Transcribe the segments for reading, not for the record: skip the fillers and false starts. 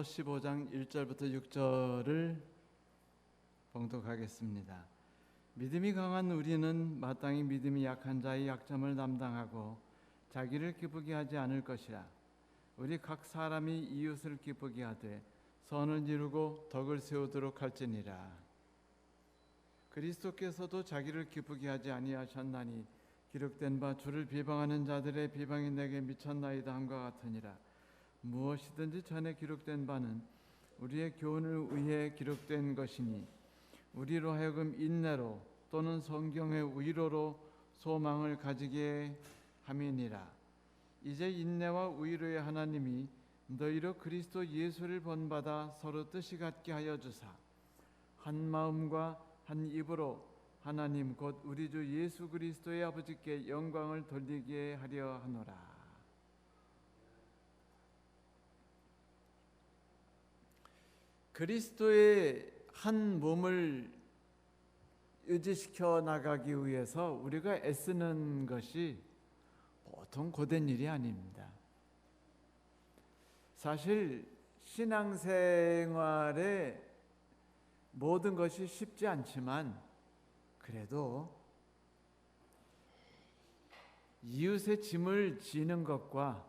15장 1절부터 6절을 봉독하겠습니다. 믿음이 강한 우리는 마땅히 믿음이 약한 자의 약점을 담당하고 자기를 기쁘게 하지 않을 것이라. 우리 각 사람이 이웃을 기쁘게 하되 선을 이루고 덕을 세우도록 할지니라. 그리스도께서도 자기를 기쁘게 하지 아니하셨나니 기록된 바 주를 비방하는 자들의 비방이 내게 미쳤나이다 함과 같으니라. 무엇이든지 전에 기록된 바는 우리의 교훈을 위해 기록된 것이니 우리로 하여금 인내로 또는 성경의 위로로 소망을 가지게 함이니라. 이제 인내와 위로의 하나님이 너희로 그리스도 예수를 본받아 서로 뜻이 같게 하여 주사 한 마음과 한 입으로 하나님 곧 우리 주 예수 그리스도의 아버지께 영광을 돌리게 하려 하노라. 그리스도의 한 몸을 유지시켜 나가기 위해서 우리가 애쓰는 것이 보통 고된 일이 아닙니다. 사실 신앙생활에 모든 것이 쉽지 않지만 그래도 이웃의 짐을 지는 것과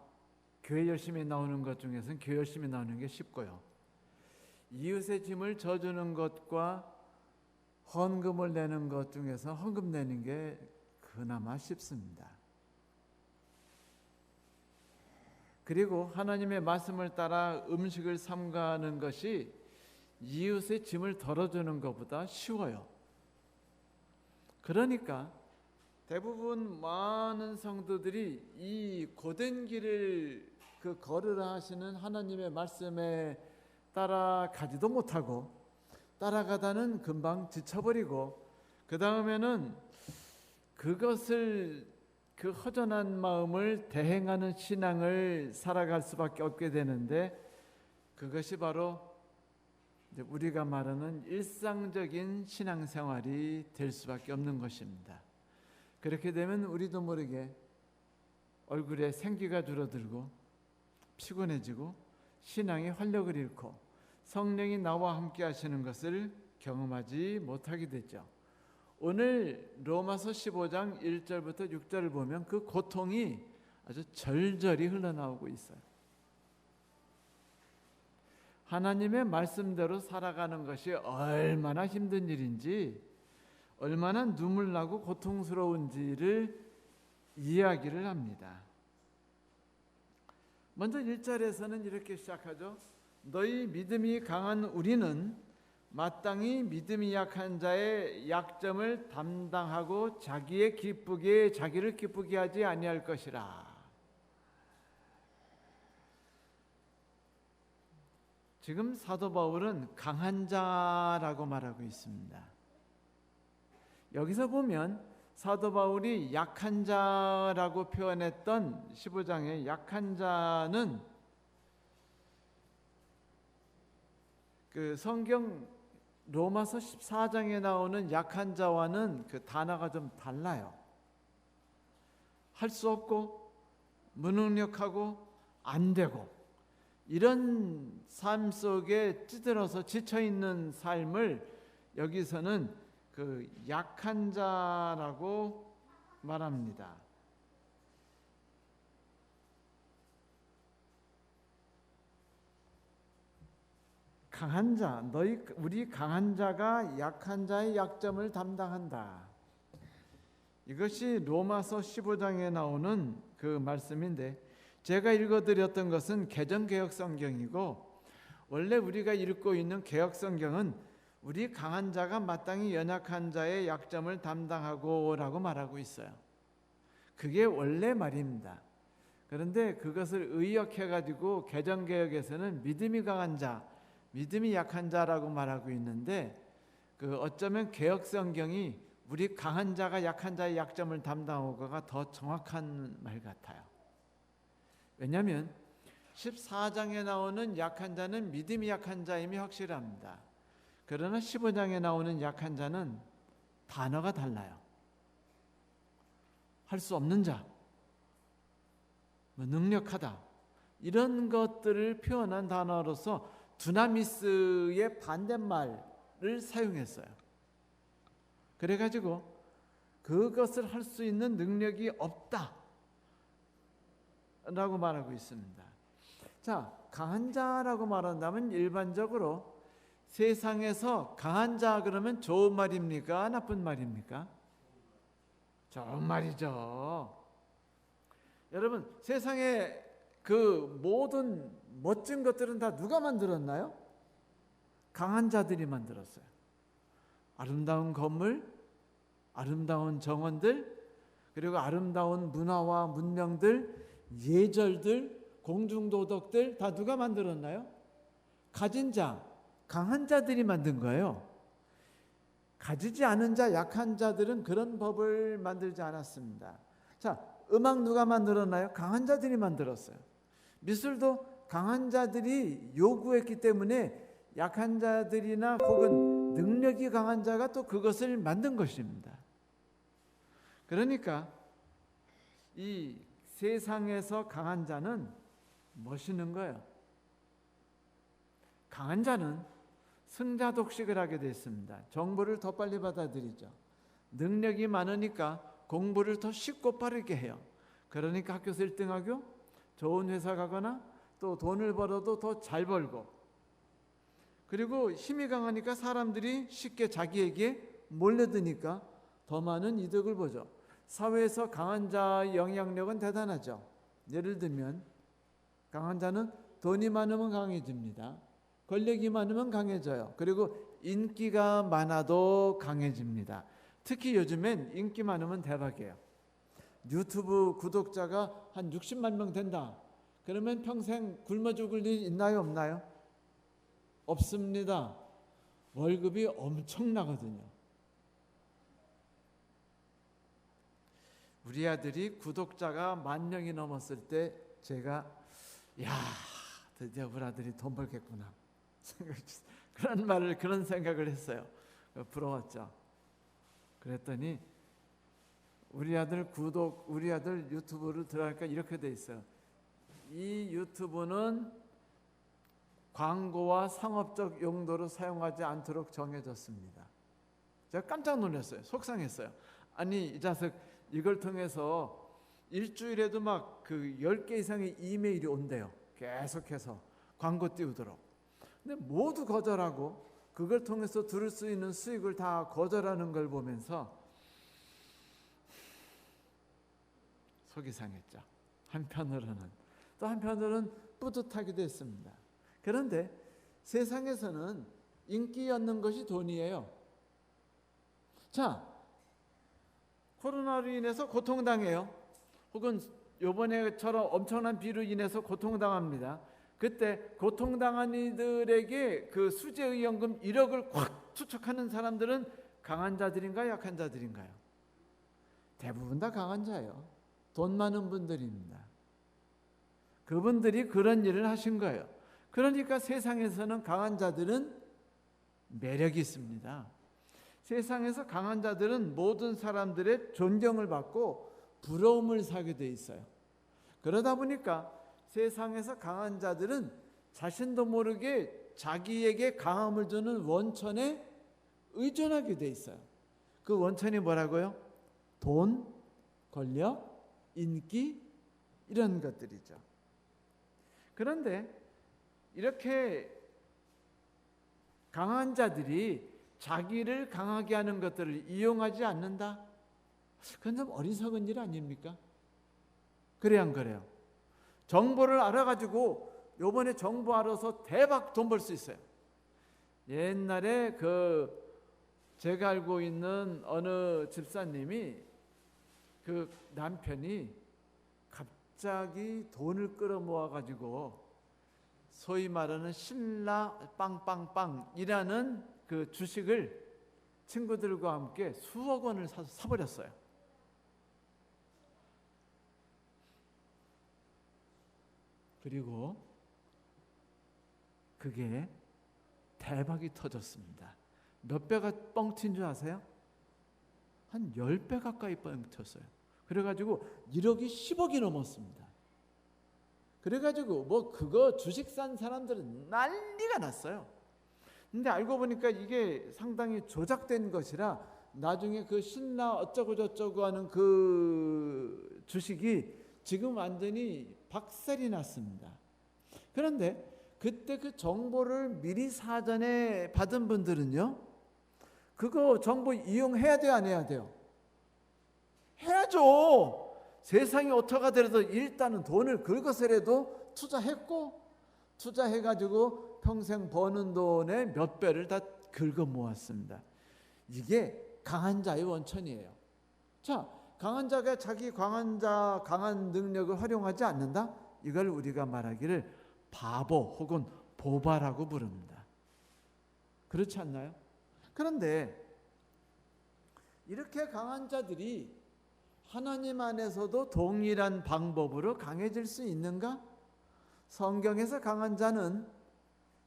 교회 열심히 나오는 것 중에서는 교회 열심히 나오는 게 쉽고요. 이웃의 짐을 져주는 것과 헌금을 내는 것 중에서 헌금 내는 게 그나마 쉽습니다. 그리고 하나님의 말씀을 따라 음식을 삼가는 것이 이웃의 짐을 덜어주는 것보다 쉬워요. 그러니까 대부분 많은 성도들이 이 고된 길을 걸으라 하시는 하나님의 말씀에 따라가지도 못하고 따라가다는 금방 지쳐버리고 그 다음에는 그것을 그 허전한 마음을 대행하는 신앙을 살아갈 수밖에 없게 되는데 그것이 바로 우리가 말하는 일상적인 신앙생활이 될 수밖에 없는 것입니다. 그렇게 되면 우리도 모르게 얼굴에 생기가 줄어들고 피곤해지고 신앙의 활력을 잃고 성령이 나와 함께 하시는 것을 경험하지 못하게 되죠. 오늘 로마서 15장 1절부터 6절을 보면 그 고통이 아주 절절히 흘러나오고 있어요. 하나님의 말씀대로 살아가는 것이 얼마나 힘든 일인지 얼마나 눈물 나고 고통스러운지를 이야기를 합니다. 먼저 1절에서는 이렇게 시작하죠. 너희 믿음이 강한 우리는 마땅히 믿음이 약한 자의 약점을 담당하고 자기를 기쁘게 하지 아니할 것이라. 지금 사도 바울은 강한 자라고 말하고 있습니다. 여기서 보면 사도 바울이 약한 자라고 표현했던 15장의 약한 자는 그 성경 로마서 14장에 나오는 약한 자와는 그 단어가 좀 달라요. 할 수 없고 무능력하고 안 되고 이런 삶 속에 찌들어서 지쳐있는 삶을 여기서는 그 약한 자라고 말합니다. 강한 자, 우리 강한 자가 약한 자의 약점을 담당한다. 이것이 로마서 15장에 나오는 그 말씀인데 제가 읽어드렸던 것은 개정개혁 성경이고 원래 우리가 읽고 있는 개혁 성경은 우리 강한 자가 마땅히 연약한 자의 약점을 담당하고 라고 말하고 있어요. 그게 원래 말입니다. 그런데 그것을 의역해가지고 개정개혁에서는 믿음이 강한 자, 믿음이 약한 자라고 말하고 있는데 어쩌면 개혁 성경이 우리 강한 자가 약한 자의 약점을 담당하고가 더 정확한 말 같아요. 왜냐하면 14장에 나오는 약한 자는 믿음이 약한 자임이 확실합니다. 그러나 15장에 나오는 약한 자는 단어가 달라요. 할 수 없는 자, 능력하다, 이런 것들을 표현한 단어로서 두나미스의 반대말을 사용했어요. 그래가지고 그것을 할 수 있는 능력이 없다 라고 말하고 있습니다. 자, 강한 자라고 말한다면 일반적으로 세상에서 강한 자 그러면 좋은 말입니까? 나쁜 말입니까? 좋은 말이죠. 여러분, 세상에 그 모든 멋진 것들은 다 누가 만들었나요? 강한 자들이 만들었어요. 아름다운 건물, 아름다운 정원들, 그리고 아름다운 문화와 문명들, 예절들, 공중도덕들 다 누가 만들었나요? 가진 자, 강한 자들이 만든 거예요. 가지지 않은 자, 약한 자들은 그런 법을 만들지 않았습니다. 자, 음악 누가 만들었나요? 강한 자들이 만들었어요. 미술도 강한 자들이 요구했기 때문에 약한 자들이나 혹은 능력이 강한 자가 또 그것을 만든 것입니다. 그러니까 이 세상에서 강한 자는 멋있는 거예요. 강한 자는 승자 독식을 하게 됐습니다. 정보를 더 빨리 받아들이죠. 능력이 많으니까 공부를 더 쉽고 빠르게 해요. 그러니까 학교에서 1등하고 좋은 회사 가거나 또 돈을 벌어도 더 잘 벌고, 그리고 힘이 강하니까 사람들이 쉽게 자기에게 몰려드니까 더 많은 이득을 보죠. 사회에서 강한 자의 영향력은 대단하죠. 예를 들면 강한 자는 돈이 많으면 강해집니다. 권력이 많으면 강해져요. 그리고 인기가 많아도 강해집니다. 특히 요즘엔 인기 많으면 대박이에요. 유튜브 구독자가 한 60만 명 된다. 그러면 평생 굶어 죽을 일 있나요? 없나요? 없습니다. 월급이 엄청나거든요. 우리 아들이 구독자가 10,000명이 넘었을 때 제가 야, 드디어 우리 아들이 돈 벌겠구나 그런 생각을 했어요. 부러웠죠. 그랬더니 우리 아들 유튜브를 들어가니까 이렇게 돼 있어요. 이 유튜브는 광고와 상업적 용도로 사용하지 않도록 정해졌습니다. 제가 깜짝 놀랐어요. 속상했어요. 아니, 이 자식 이걸 통해서 일주일에도 막 그 10개 이상의 이메일이 온대요. 계속해서 광고 띄우도록. 근데 모두 거절하고 그걸 통해서 들을 수 있는 수익을 다 거절하는 걸 보면서 속이 상했죠. 한편으로는. 또 한편으로는 뿌듯하기도 했습니다. 그런데 세상에서는 인기 얻는 것이 돈이에요. 자, 코로나로 인해서 고통당해요. 혹은 이번에처럼 엄청난 비로 인해서 고통당합니다. 그때 고통당한 이들에게 그 수재의연금 1억을 콱 투척하는 사람들은 강한 자들인가요? 약한 자들인가요? 대부분 다 강한 자예요. 돈 많은 분들입니다. 그분들이 그런 일을 하신 거예요. 그러니까 세상에서는 강한 자들은 매력이 있습니다. 세상에서 강한 자들은 모든 사람들의 존경을 받고 부러움을 사게 돼 있어요. 그러다 보니까 세상에서 강한 자들은 자신도 모르게 자기에게 강함을 주는 원천에 의존하게 돼 있어요. 그 원천이 뭐라고요? 돈, 권력, 인기, 이런 것들이죠. 그런데 이렇게 강한 자들이 자기를 강하게 하는 것들을 이용하지 않는다? 그건 좀 어리석은 일 아닙니까? 그래야 안 그래요? 정보를 알아가지고 요번에 정보 알아서 대박 돈 벌 수 있어요. 옛날에 제가 알고 있는 어느 집사님이 그 남편이 갑자기 돈을 끌어모아가지고 소위 말하는 신라 빵빵빵이라는 그 주식을 친구들과 함께 수억 원을 사버렸어요. 그리고 그게 대박이 터졌습니다. 몇 배가 뻥 튄 줄 아세요? 한 10배 가까이 뻥 튀었어요. 그래가지고 1억이 10억이 넘었습니다. 그래가지고 뭐 그거 주식 산 사람들은 난리가 났어요. 근데 알고 보니까 이게 상당히 조작된 것이라 나중에 그 신라 어쩌고 저쩌고 하는 그 주식이 지금 완전히 박살이 났습니다. 그런데 그때 그 정보를 미리 사전에 받은 분들은요, 그거 정보 이용해야 돼요, 안 해야 돼요? 해야죠. 세상이 어떻게 하더라도 일단은 돈을 긁어서라도 투자했고, 투자해가지고 평생 버는 돈의 몇 배를 다 긁어 모았습니다. 이게 강한 자의 원천이에요. 자, 강한 자가 자기 강한 능력을 활용하지 않는다? 이걸 우리가 말하기를 바보 혹은 보바라고 부릅니다. 그렇지 않나요? 그런데 이렇게 강한 자들이 하나님 안에서도 동일한 방법으로 강해질 수 있는가? 성경에서 강한 자는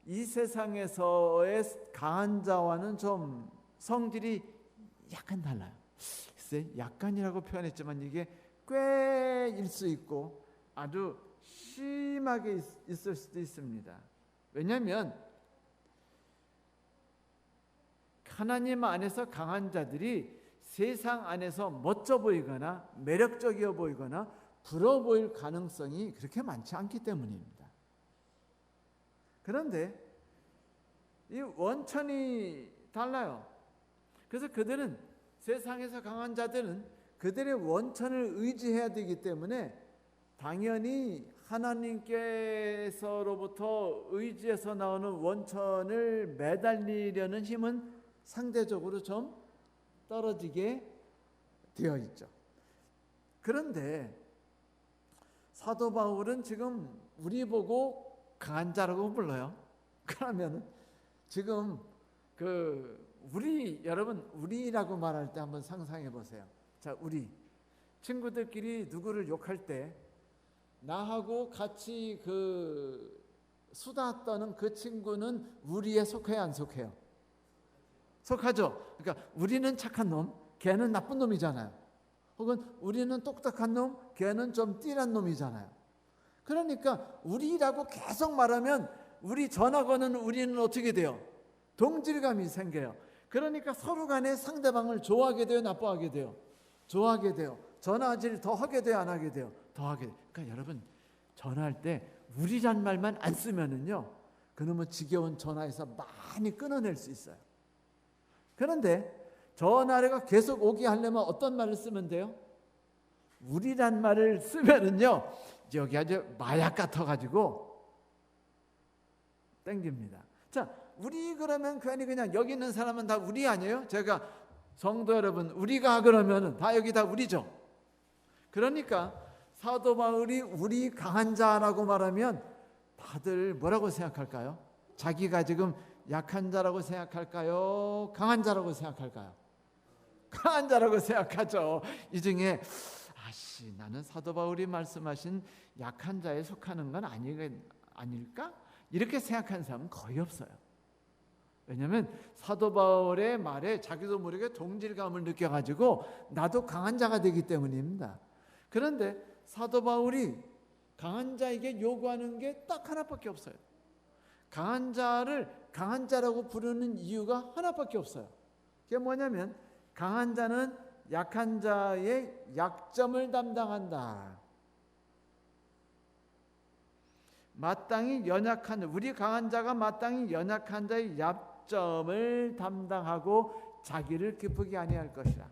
이 세상에서의 강한 자와는 좀 성질이 약간 달라요. 글쎄, 약간이라고 표현했지만 이게 꽤일 수 있고 아주 심하게 있을 수도 있습니다. 왜냐하면 하나님 안에서 강한 자들이 세상 안에서 멋져 보이거나 매력적이어 보이거나 부러워 보일 가능성이 그렇게 많지 않기 때문입니다. 그런데 이 원천이 달라요. 그래서 그들은, 세상에서 강한 자들은 그들의 원천을 의지해야 되기 때문에 당연히 하나님께서로부터 의지해서 나오는 원천을 매달리려는 힘은 상대적으로 좀 떨어지게 되어 있죠. 그런데 사도 바울은 지금 우리 보고 강한 자라고 불러요. 그러면 지금 여러분 우리라고 말할 때 한번 상상해 보세요. 자, 우리 친구들끼리 누구를 욕할 때 나하고 같이 수다 떠는 그 친구는 우리에 속해요, 안 속해요? 속하죠. 그러니까 우리는 착한 놈, 걔는 나쁜 놈이잖아요. 혹은 우리는 똑똑한 놈, 걔는 좀 띠란 놈이잖아요. 그러니까 우리라고 계속 말하면 우리 전화 거는 우리는 어떻게 돼요? 동질감이 생겨요. 그러니까 서로 간에 상대방을 좋아하게 돼요, 나빠하게 돼요? 좋아하게 돼요. 전화질 더 하게 돼요, 안 하게 돼요? 더 하게 돼요. 그러니까 여러분 전화할 때 우리란 말만 안 쓰면은요, 그놈은 지겨운 전화에서 많이 끊어낼 수 있어요. 그런데 전화가 계속 오게 하려면 어떤 말을 쓰면 돼요? 우리란 말을 쓰면은요, 여기 아주 마약 같아가지고 땡깁니다. 자, 우리 그러면 괜히 그냥 여기 있는 사람은 다 우리 아니에요? 제가 성도 여러분, 우리가 그러면은 다 여기 다 우리죠. 그러니까 사도 바울이 우리 강한 자라고 말하면 다들 뭐라고 생각할까요? 자기가 지금 약한 자라고 생각할까요? 강한 자라고 생각할까요? 강한 자라고 생각하죠. 이 중에 나는 사도 바울이 말씀하신 약한 자에 속하는 건 아닐까? 이렇게 생각하는 사람은 거의 없어요. 왜냐하면 사도 바울의 말에 자기도 모르게 동질감을 느껴가지고 나도 강한 자가 되기 때문입니다. 그런데 사도 바울이 강한 자에게 요구하는 게 딱 하나밖에 없어요. 강한 자를 강한 자라고 부르는 이유가 하나밖에 없어요. 그게 뭐냐면 강한 자는 약한 자의 약점을 담당한다. 마땅히 연약한, 우리 강한 자가 마땅히 연약한 자의 약점을 담당하고 자기를 기쁘게 아니할 것이라.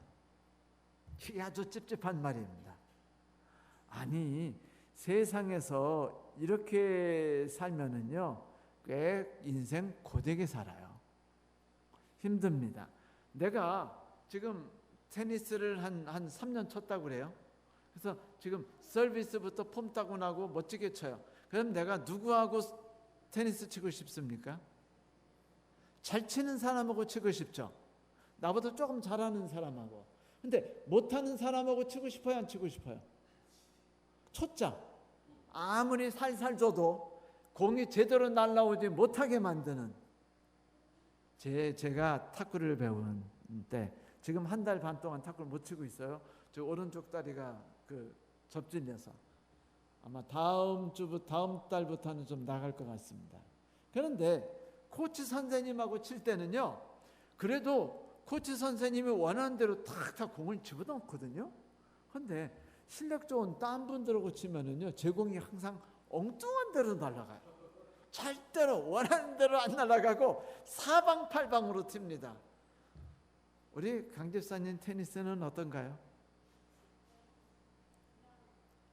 이게 아주 찝찝한 말입니다. 아니, 세상에서 이렇게 살면은요, 꽤 인생 고되게 살아요. 힘듭니다. 내가 지금 테니스를 한 3년 쳤다고 그래요. 그래서 지금 서비스부터 폼 따고 나고 멋지게 쳐요. 그럼 내가 누구하고 테니스 치고 싶습니까? 잘 치는 사람하고 치고 싶죠. 나보다 조금 잘하는 사람하고. 근데 못하는 사람하고 치고 싶어요, 안 치고 싶어요? 초짜. 아무리 살살 줘도 공이 제대로 날아오지 못하게 만드는. 제가 탁구를 배운 때 지금 한 달 반 동안 탁구를 못 치고 있어요. 저 오른쪽 다리가 접질려서 아마 다음 달부터는 좀 나갈 것 같습니다. 그런데 코치 선생님하고 칠 때는요, 그래도 코치 선생님이 원하는 대로 탁탁 공을 집어넣거든요. 그런데 실력 좋은 딴 분들하고 치면은요, 제 공이 항상 엉뚱한 대로 날아가요. 절대로 원하는 대로 안 날아가고 사방팔방으로 튑니다. 우리 강 집사님 테니스는 어떤가요?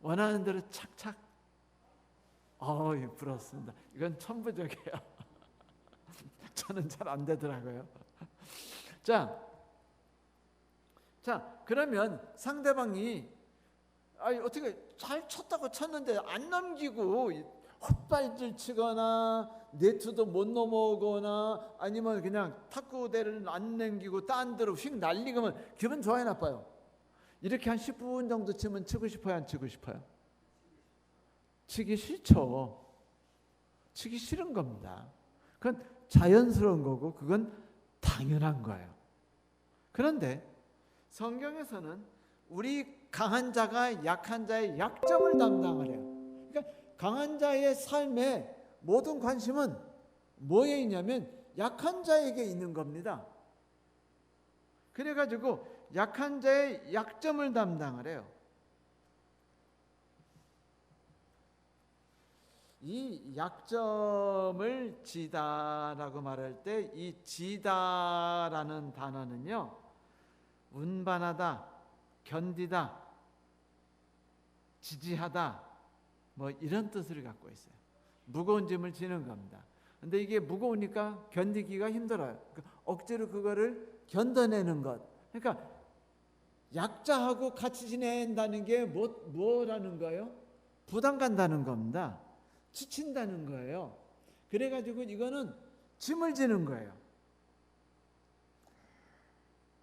원하는 대로 착착. 부럽습니다. 이건 천부적이에요. 저는 잘 안 되더라고요. 자, 그러면 상대방이 어떻게 잘 쳤다고 쳤는데 안 넘기고 헛발질 치거나 네트도 못 넘어오거나 아니면 그냥 탁구대를 안 넘기고 딴 데로 휙 날리면 기분 좋아요, 나빠요? 이렇게 한 10분 정도 치면 치고 싶어요, 안 치고 싶어요? 치기 싫죠. 치기 싫은 겁니다. 그건 자연스러운 거고 그건 당연한 거예요. 그런데 성경에서는 우리 강한 자가 약한 자의 약점을 담당을 해요. 그러니까 강한 자의 삶의 모든 관심은 뭐에 있냐면 약한 자에게 있는 겁니다. 그래가지고 약한 자의 약점을 담당을 해요. 이 약점을 지다라고 말할 때 이 지다라는 단어는요, 운반하다, 견디다, 지지하다 뭐 이런 뜻을 갖고 있어요. 무거운 짐을 지는 겁니다. 근데 이게 무거우니까 견디기가 힘들어요. 억지로 그거를 견뎌내는 것. 그러니까 약자하고 같이 지낸다는 게 뭐라는 거예요? 부담 간다는 겁니다. 지친다는 거예요. 그래가지고 이거는 짐을 지는 거예요.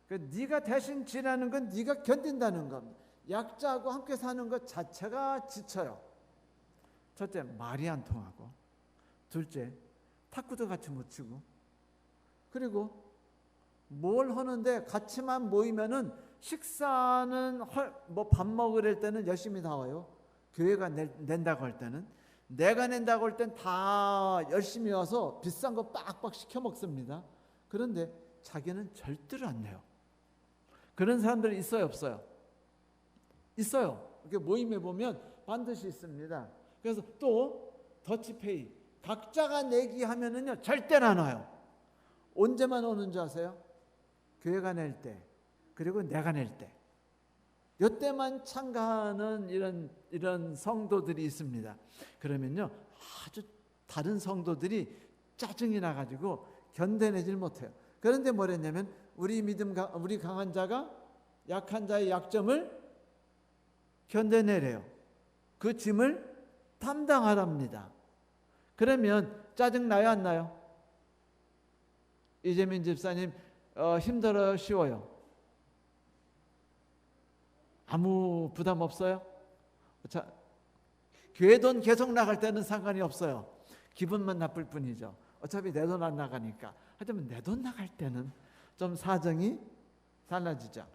네가 대신 지라는 건 네가 견딘다는 겁니다. 약자하고 함께 사는 것 자체가 지쳐요. 첫째, 말이 안 통하고, 둘째, 탁구도 같이 못 치고, 그리고 뭘 하는데 같이만 모이면은 식사는 뭐 밥 먹을 때는 열심히 나와요. 교회가 낸다고 할 때는, 내가 낸다고 할 땐 다 열심히 와서 비싼 거 빡빡 시켜 먹습니다. 그런데 자기는 절대로 안 내요. 그런 사람들이 있어요, 없어요? 있어요. 이렇게 모임에 보면 반드시 있습니다. 그래서 또 더치페이, 각자가 내기 하면은요 절대로 안 와요. 언제만 오는 줄 아세요? 교회가 낼 때, 그리고 내가 낼 때, 이때만 참가하는 이런 성도들이 있습니다. 그러면요 아주 다른 성도들이 짜증이 나가지고 견뎌내질 못해요. 그런데 뭐랬냐면 우리 강한 자가 약한 자의 약점을 견뎌내래요. 그 짐을 담당하랍니다. 그러면 짜증 나요, 안 나요? 이재민 집사님 힘들어요, 쉬워요? 아무 부담 없어요? 자, 교회 돈 계속 나갈 때는 상관이 없어요. 기분만 나쁠 뿐이죠. 어차피 내 돈 안 나가니까. 하지만 내 돈 나갈 때는 좀 사정이 달라지죠.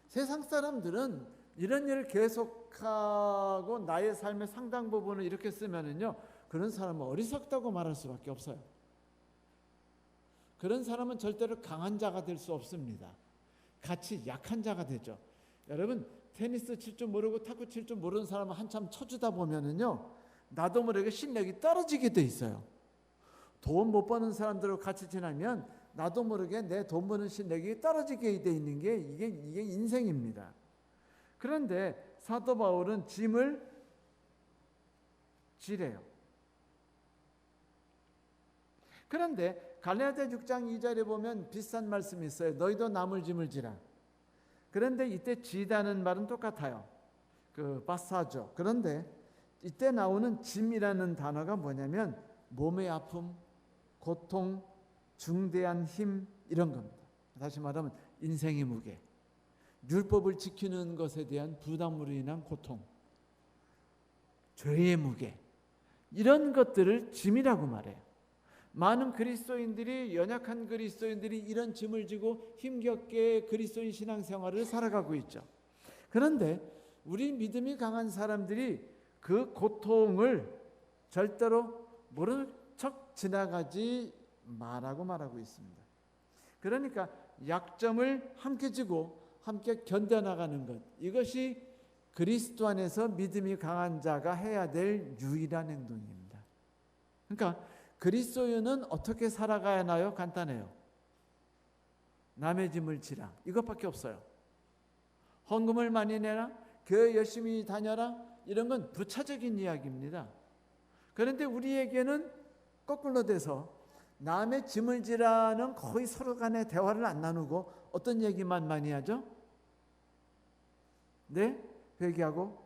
세상 사람들은 이런 일을 계속하고 나의 삶의 상당 부분을 이렇게 쓰면은요, 그런 사람은 어리석다고 말할 수밖에 없어요. 그런 사람은 절대로 강한 자가 될 수 없습니다. 같이 약한 자가 되죠. 여러분, 테니스 칠 줄 모르고 탁구 칠 줄 모르는 사람은 한참 쳐주다 보면은요, 나도 모르게 실력이 떨어지게 돼 있어요. 돈 못 버는 사람들하고 같이 지나면 나도 모르게 내 돈 버는 실력이 떨어지게 돼 있는 게 이게 인생입니다. 그런데 사도 바울은 짐을 지래요. 그런데 갈라디아 6장 2절에 보면 비슷한 말씀이 있어요. 너희도 남을 짐을 지라. 그런데 이때 지다는 말은 똑같아요. 그 바사죠. 그런데 이때 나오는 짐이라는 단어가 뭐냐면 몸의 아픔, 고통, 중대한 힘 이런 겁니다. 다시 말하면 인생의 무게, 율법을 지키는 것에 대한 부담으로 인한 고통, 죄의 무게, 이런 것들을 짐이라고 말해요. 많은 그리스도인들이, 연약한 그리스도인들이 이런 짐을 지고 힘겹게 그리스도인 신앙생활을 살아가고 있죠. 그런데 우리 믿음이 강한 사람들이 그 고통을 절대로 모른 척 지나가지 말라고 말하고 있습니다. 그러니까 약점을 함께 지고 함께 견뎌나가는 것, 이것이 그리스도 안에서 믿음이 강한 자가 해야 될 유일한 행동입니다. 그러니까 그리스도인은 어떻게 살아가야 하나요? 간단해요. 남의 짐을 지라, 이것밖에 없어요. 헌금을 많이 내라, 교회 열심히 다녀라, 이런 건 부차적인 이야기입니다. 그런데 우리에게는 거꾸로 돼서 남의 짐을 지라는 거의 서로 간에 대화를 안 나누고 어떤 얘기만 많이 하죠? 네? 회개하고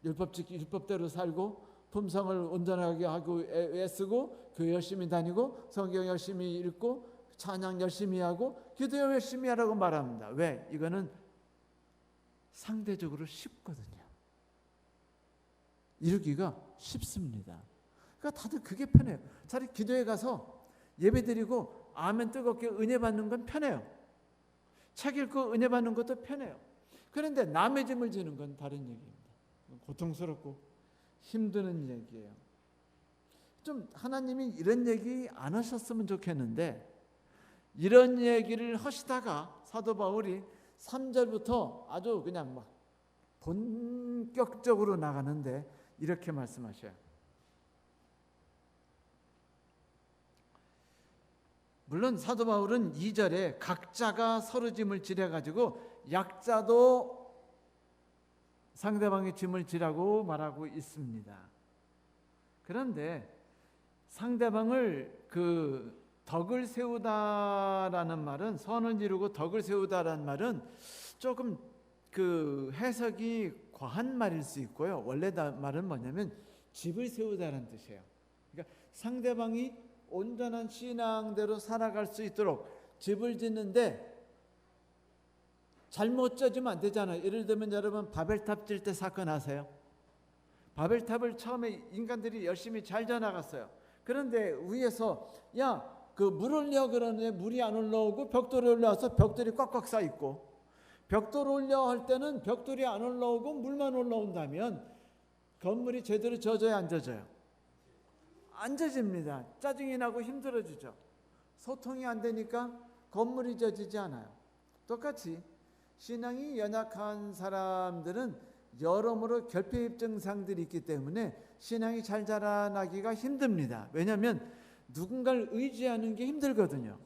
율법대로 살고 품성을 온전하게 하고 애쓰고 교회 열심히 다니고 성경 열심히 읽고 찬양 열심히 하고 기도 열심히 하라고 말합니다. 왜? 이거는 상대적으로 쉽거든요. 이루기가 쉽습니다. 그러니까 다들 그게 편해요. 차라리 기도에 가서 예배드리고 아멘 뜨겁게 은혜 받는 건 편해요. 책 읽고 은혜 받는 것도 편해요. 그런데 남의 짐을 지는 건 다른 얘기입니다. 고통스럽고 힘드는 얘기예요. 좀 하나님이 이런 얘기 안 하셨으면 좋겠는데 이런 얘기를 하시다가 사도 바울이 3절부터 아주 그냥 막 본격적으로 나가는데 이렇게 말씀하셔요. 물론 사도 바울은 2절에 각자가 서로 짐을 지려가지고 약자도 상대방의 짐을 지라고 말하고 있습니다. 그런데 상대방을 덕을 세우다라는 말은, 선을 이루고 덕을 세우다라는 말은 조금 해석이 과한 말일 수 있고요. 원래 말은 뭐냐면 집을 세우다라는 뜻이에요. 그러니까 상대방이 온전한 신앙대로 살아갈 수 있도록 집을 짓는데 잘못 쪄지면 안 되잖아요. 예를 들면 여러분 바벨탑 질 때 사건 아세요? 바벨탑을 처음에 인간들이 열심히 잘 져나갔어요. 그런데 위에서 물 올려 그러는데 물이 안 올라오고 벽돌이 올라와서 벽돌이 꽉꽉 쌓여 있고, 벽돌 올려 할 때는 벽돌이 안 올라오고 물만 올라온다면 건물이 제대로 져져야 안 져져요? 안 져집니다. 짜증이 나고 힘들어지죠. 소통이 안 되니까 건물이 져지지 않아요. 똑같이 신앙이 연약한 사람들은 여러모로 결핍 증상들이 있기 때문에 신앙이 잘 자라나기가 힘듭니다. 왜냐하면 누군가를 의지하는 게 힘들거든요.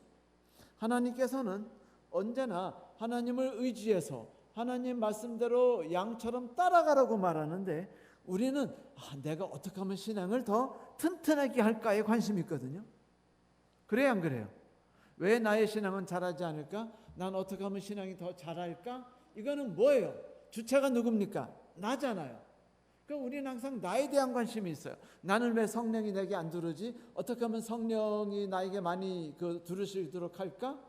하나님께서는 언제나 하나님을 의지해서 하나님 말씀대로 양처럼 따라가라고 말하는데 우리는 내가 어떻게 하면 신앙을 더 튼튼하게 할까에 관심이 있거든요. 그래요, 안 그래요? 왜 나의 신앙은 자라지 않을까? 난 어떻게 하면 신앙이 더 자랄까? 이거는 뭐예요? 주체가 누굽니까? 나잖아요. 그러니까 우리는 항상 나에 대한 관심이 있어요. 나는 왜 성령이 내게 안 두르지? 어떻게 하면 성령이 나에게 많이 두르시도록 할까?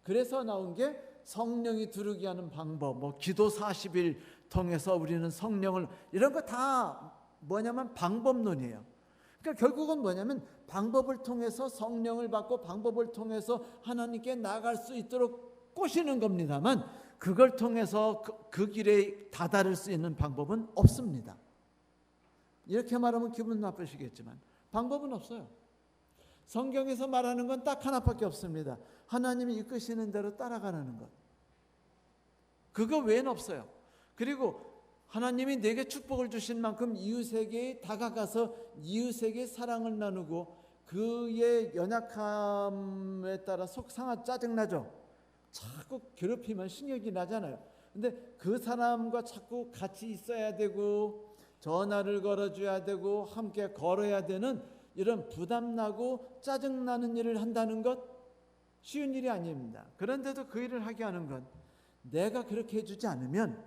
그래서 나온 게 성령이 두르게 하는 방법, 기도 40일 통해서 우리는 성령을, 이런 거 다 뭐냐면 방법론이에요. 그러니까 결국은 뭐냐면 방법을 통해서 성령을 받고 방법을 통해서 하나님께 나아갈 수 있도록 꼬시는 겁니다만 그걸 통해서 그 길에 다다를 수 있는 방법은 없습니다. 이렇게 말하면 기분 나쁘시겠지만 방법은 없어요. 성경에서 말하는 건 딱 하나밖에 없습니다. 하나님이 이끄시는 대로 따라가는 것. 그거 외에는 없어요. 그리고 하나님이 내게 축복을 주신 만큼 이웃에게 다가가서 이웃에게 사랑을 나누고 그의 연약함에 따라 속상하 짜증나죠. 자꾸 괴롭히면 신경이 나잖아요. 근데 그 사람과 자꾸 같이 있어야 되고 전화를 걸어줘야 되고 함께 걸어야 되는 이런 부담나고 짜증나는 일을 한다는 것 쉬운 일이 아닙니다. 그런데도 그 일을 하게 하는 건 내가 그렇게 해주지 않으면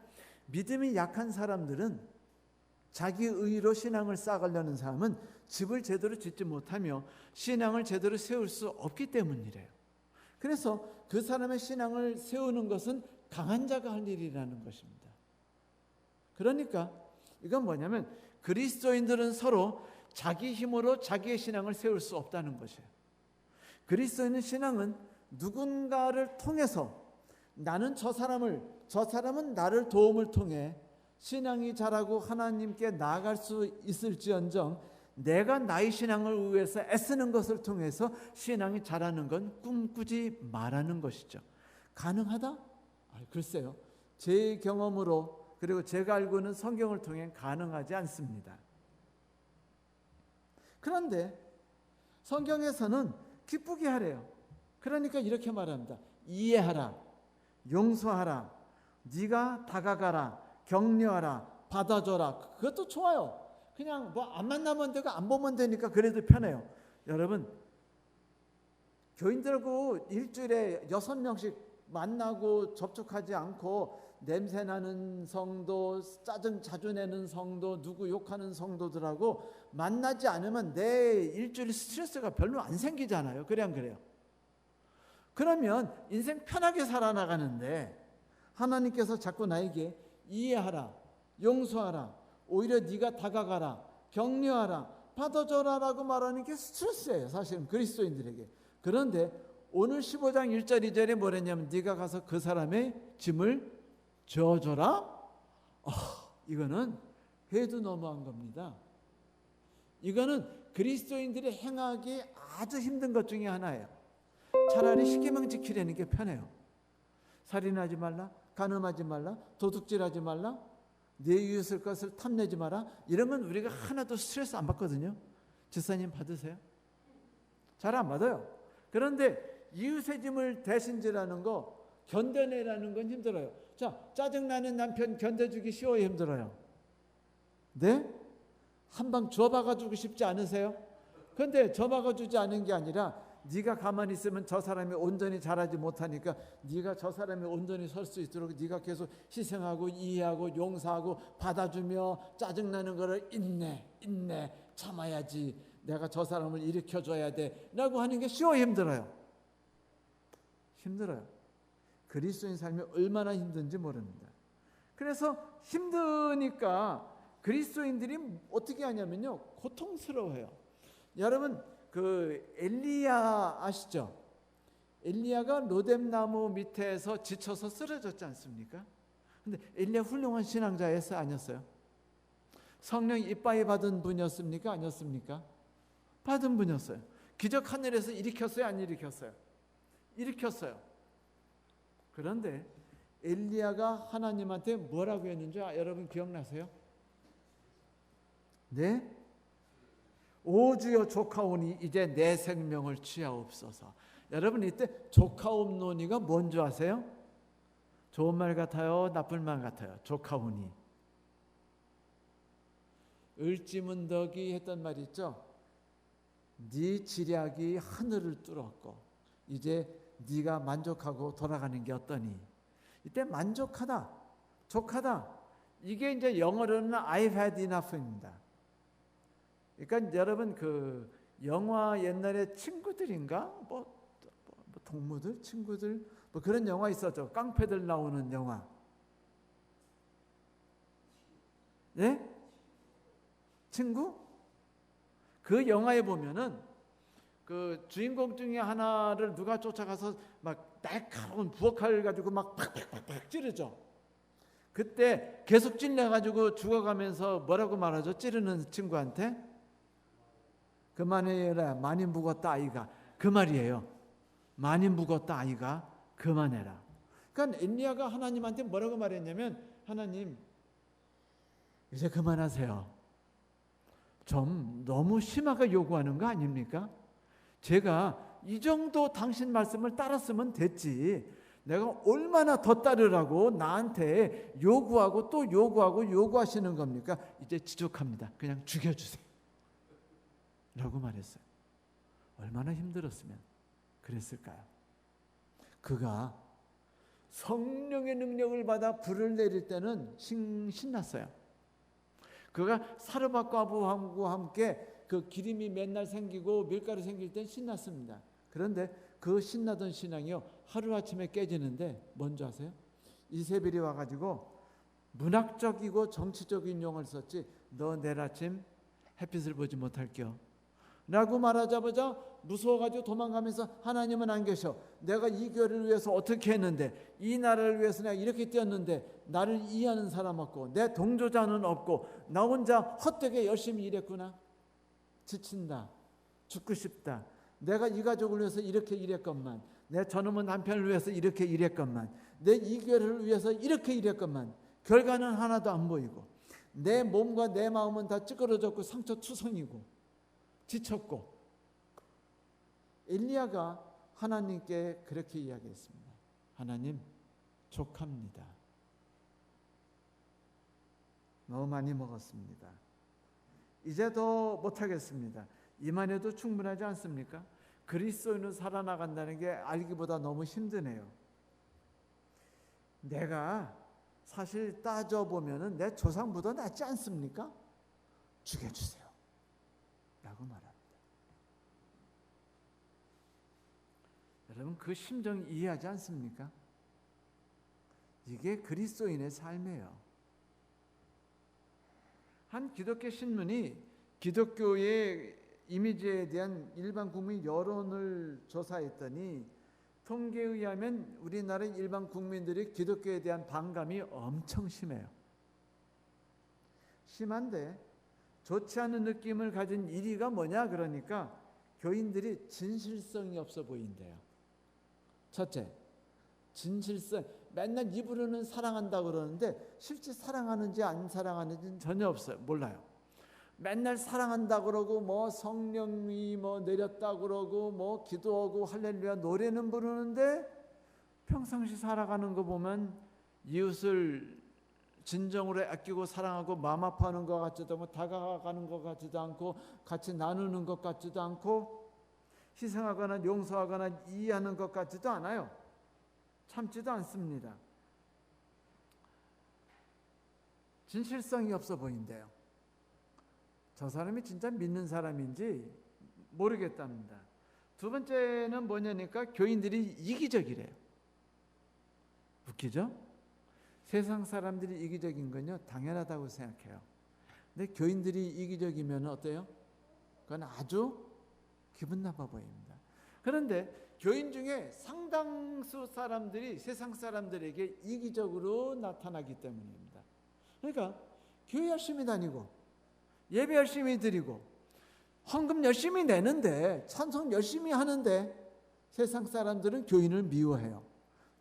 믿음이 약한 사람들은 자기 의로 신앙을 쌓으려는 사람은 집을 제대로 짓지 못하며 신앙을 제대로 세울 수 없기 때문이래요. 그래서 그 사람의 신앙을 세우는 것은 강한 자가 할 일이라는 것입니다. 그러니까 이건 뭐냐면 그리스도인들은 서로 자기 힘으로 자기의 신앙을 세울 수 없다는 것이에요. 그리스도인의 신앙은 누군가를 통해서 나는 저 사람은 나를 도움을 통해 신앙이 자라고 하나님께 나아갈 수 있을지언정 내가 나의 신앙을 위해서 애쓰는 것을 통해서 신앙이 자라는 건 꿈꾸지 말라는 것이죠. 가능하다? 글쎄요. 제 경험으로 그리고 제가 알고 있는 성경을 통해 가능하지 않습니다. 그런데 성경에서는 기쁘게 하래요. 그러니까 이렇게 말합니다. 이해하라, 용서하라, 네가 다가가라, 격려하라, 받아줘라. 그것도 좋아요. 그냥 뭐 안 만나면 되고 안 보면 되니까 그래도 편해요. 여러분, 교인들하고 일주일에 6명씩 만나고 접촉하지 않고 냄새나는 성도, 짜증 자주 내는 성도, 누구 욕하는 성도들하고 만나지 않으면 내 일주일 스트레스가 별로 안 생기잖아요. 그래 안 그래요? 그러면 인생 편하게 살아나가는데 하나님께서 자꾸 나에게 이해하라, 용서하라, 오히려 네가 다가가라, 격려하라, 받아줘라라고 말하는 게 스트레스예요. 사실은 그리스도인들에게. 그런데 오늘 15장 1절 2절에 뭐랬냐면 네가 가서 그 사람의 짐을 져줘라. 이거는 해도 너무한 겁니다. 이거는 그리스도인들이 행하기 아주 힘든 것 중에 하나예요. 차라리 십계명 지키려는 게 편해요. 살인하지 말라, 간음하지 말라, 도둑질하지 말라, 내 이웃의 것을 탐내지 마라. 이러면 우리가 하나도 스트레스 안 받거든요. 집사님 받으세요? 잘 안 받아요. 그런데 이웃의 짐을 대신 지라는 거, 견뎌내라는 건 힘들어요. 자, 짜증나는 남편 견뎌주기 쉬워요, 힘들어요? 네? 한 방 줘박아주고 싶지 않으세요? 그런데 줘박아주지 않은 게 아니라 네가 가만히 있으면 저 사람이 온전히 자라지 못하니까 네가 저 사람이 온전히 설 수 있도록 네가 계속 희생하고 이해하고 용서하고 받아주며 짜증나는 거를 인내 참아야지, 내가 저 사람을 일으켜줘야 돼 라고 하는 게 쉬워요, 힘들어요? 힘들어요. 그리스도인 삶이 얼마나 힘든지 모릅니다. 그래서 힘드니까 그리스도인들이 어떻게 하냐면요, 고통스러워해요. 여러분 그 엘리야 아시죠? 엘리야가 로뎀나무 밑에서 지쳐서 쓰러졌지 않습니까? 근데 엘리야 훌륭한 신앙자였어요, 아니었어요? 성령 이빠이 받은 분이었습니까, 아니었습니까? 받은 분이었어요. 기적 하늘에서 일으켰어요, 안 일으켰어요? 일으켰어요. 그런데 엘리야가 하나님한테 뭐라고 했는지 여러분 기억나세요? 네? 오 주여 조카오니 이제 내 생명을 취하옵소서. 여러분 이때 조카옵노니가 뭔지 아세요? 좋은 말 같아요, 나쁜 말 같아요? 조카오니. 을지문덕이 했던 말 있죠? 네 지략이 하늘을 뚫었고 이제 네가 만족하고 돌아가는 게 어떠니? 이때 만족하다, 족하다, 이게 이제 영어로는 I've had enough입니다. 그러니까 여러분 그 영화 옛날에 친구들인가 뭐 동무들 친구들 뭐 그런 영화 있었죠. 깡패들 나오는 영화. 네? 친구? 그 영화에 보면은 그 주인공 중에 하나를 누가 쫓아가서 막 날카로운 부엌칼 가지고 막 팍팍팍팍 찌르죠. 그때 계속 찔려가지고 죽어가면서 뭐라고 말하죠? 찌르는 친구한테 그만해라, 많이 묵었다 아이가. 그 말이에요. 많이 묵었다 아이가, 그만해라. 그러니까 엘리야가 하나님한테 뭐라고 말했냐면, 하나님 이제 그만하세요. 좀 너무 심하게 요구하는 거 아닙니까? 제가 이 정도 당신 말씀을 따랐으면 됐지, 내가 얼마나 더 따르라고 나한테 요구하고 또 요구하고 요구하시는 겁니까? 이제 지족합니다. 그냥 죽여주세요 라고 말했어요. 얼마나 힘들었으면 그랬을까요? 그가 성령의 능력을 받아 불을 내릴 때는 신났어요. 그가 사르밧과부와 함께 그 기름이 맨날 생기고 밀가루 생길 땐 신났습니다. 그런데 그 신나던 신앙이요, 하루아침에 깨지는데 뭔지 아세요? 이세벨이 와가지고 문학적이고 정치적인 용어를 썼지, 너 내일 아침 햇빛을 보지 못할게요 라고 말하자마자 무서워가지고 도망가면서 하나님은 안 계셔. 내가 이 교회를 위해서 어떻게 했는데, 이 나라를 위해서 내가 이렇게 뛰었는데 나를 이해하는 사람 없고 내 동조자는 없고 나 혼자 헛되게 열심히 일했구나. 지친다. 죽고 싶다. 내가 이 가족을 위해서 이렇게 일했건만, 내 저놈의 남편을 위해서 이렇게 일했건만, 내 이 교회를 위해서 이렇게 일했건만 결과는 하나도 안 보이고 내 몸과 내 마음은 다 찌그러졌고 상처투성이고 지쳤고. 엘리야가 하나님께 그렇게 이야기했습니다. 하나님, 족합니다. 너무 많이 먹었습니다. 이제 더 못하겠습니다. 이만 해도 충분하지 않습니까? 그리스도인은 살아나간다는 게 알기보다 너무 힘드네요. 내가 사실 따져보면 내 조상보다 낫지 않습니까? 죽여주세요 라고 말합니다. 여러분, 그 심정 이해하지 않습니까? 이게 그리스도인의 삶이에요. 한 기독교 신문이 기독교의 이미지에 대한 일반 국민 여론을 조사했더니 통계에 의하면 우리나라 일반 국민들이 기독교에 대한 반감이 엄청 심해요. 심한데 좋지 않은 느낌을 가진 1위가 뭐냐 그러니까 교인들이 진실성이 없어 보인대요. 첫째, 진실성. 맨날 입으로는 사랑한다고 그러는데 실제 사랑하는지 안 사랑하는지는 전혀 없어요. 몰라요. 맨날 사랑한다 그러고 뭐 성령이 뭐 내렸다 그러고 뭐 기도하고 할렐루야 노래는 부르는데 평상시 살아가는 거 보면 이웃을 진정으로 아끼고 사랑하고 마음 아파하는 것 같지도 않고 다가가는 것 같지도 않고 같이 나누는 것 같지도 않고 희생하거나 용서하거나 이해하는 것 같지도 않아요. 참지도 않습니다. 진실성이 없어 보인대요. 저 사람이 진짜 믿는 사람인지 모르겠답니다. 두 번째는 뭐냐니까 교인들이 이기적이래요. 웃기죠? 세상 사람들이 이기적인 건요 당연하다고 생각해요. 근데 교인들이 이기적이면 어때요? 그건 아주 기분 나빠 보입니다. 그런데 교인 중에 상당수 사람들이 세상 사람들에게 이기적으로 나타나기 때문입니다. 그러니까 교회 열심히 다니고 예배 열심히 드리고 헌금 열심히 내는데 찬송 열심히 하는데 세상 사람들은 교인을 미워해요.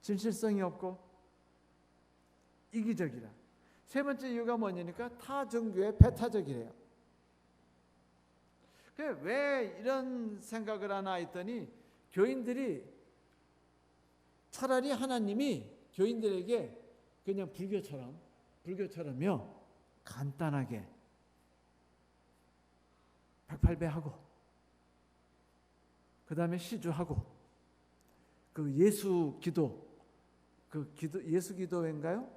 진실성이 없고 이기적이라. 세 번째 이유가 뭐냐니까 타종교의 배타적이래요. 왜 이런 생각을 하나 했더니 교인들이 차라리 하나님이 교인들에게 그냥 불교처럼요 간단하게 108배하고 그 다음에 시주하고 그 예수 기도회인가요?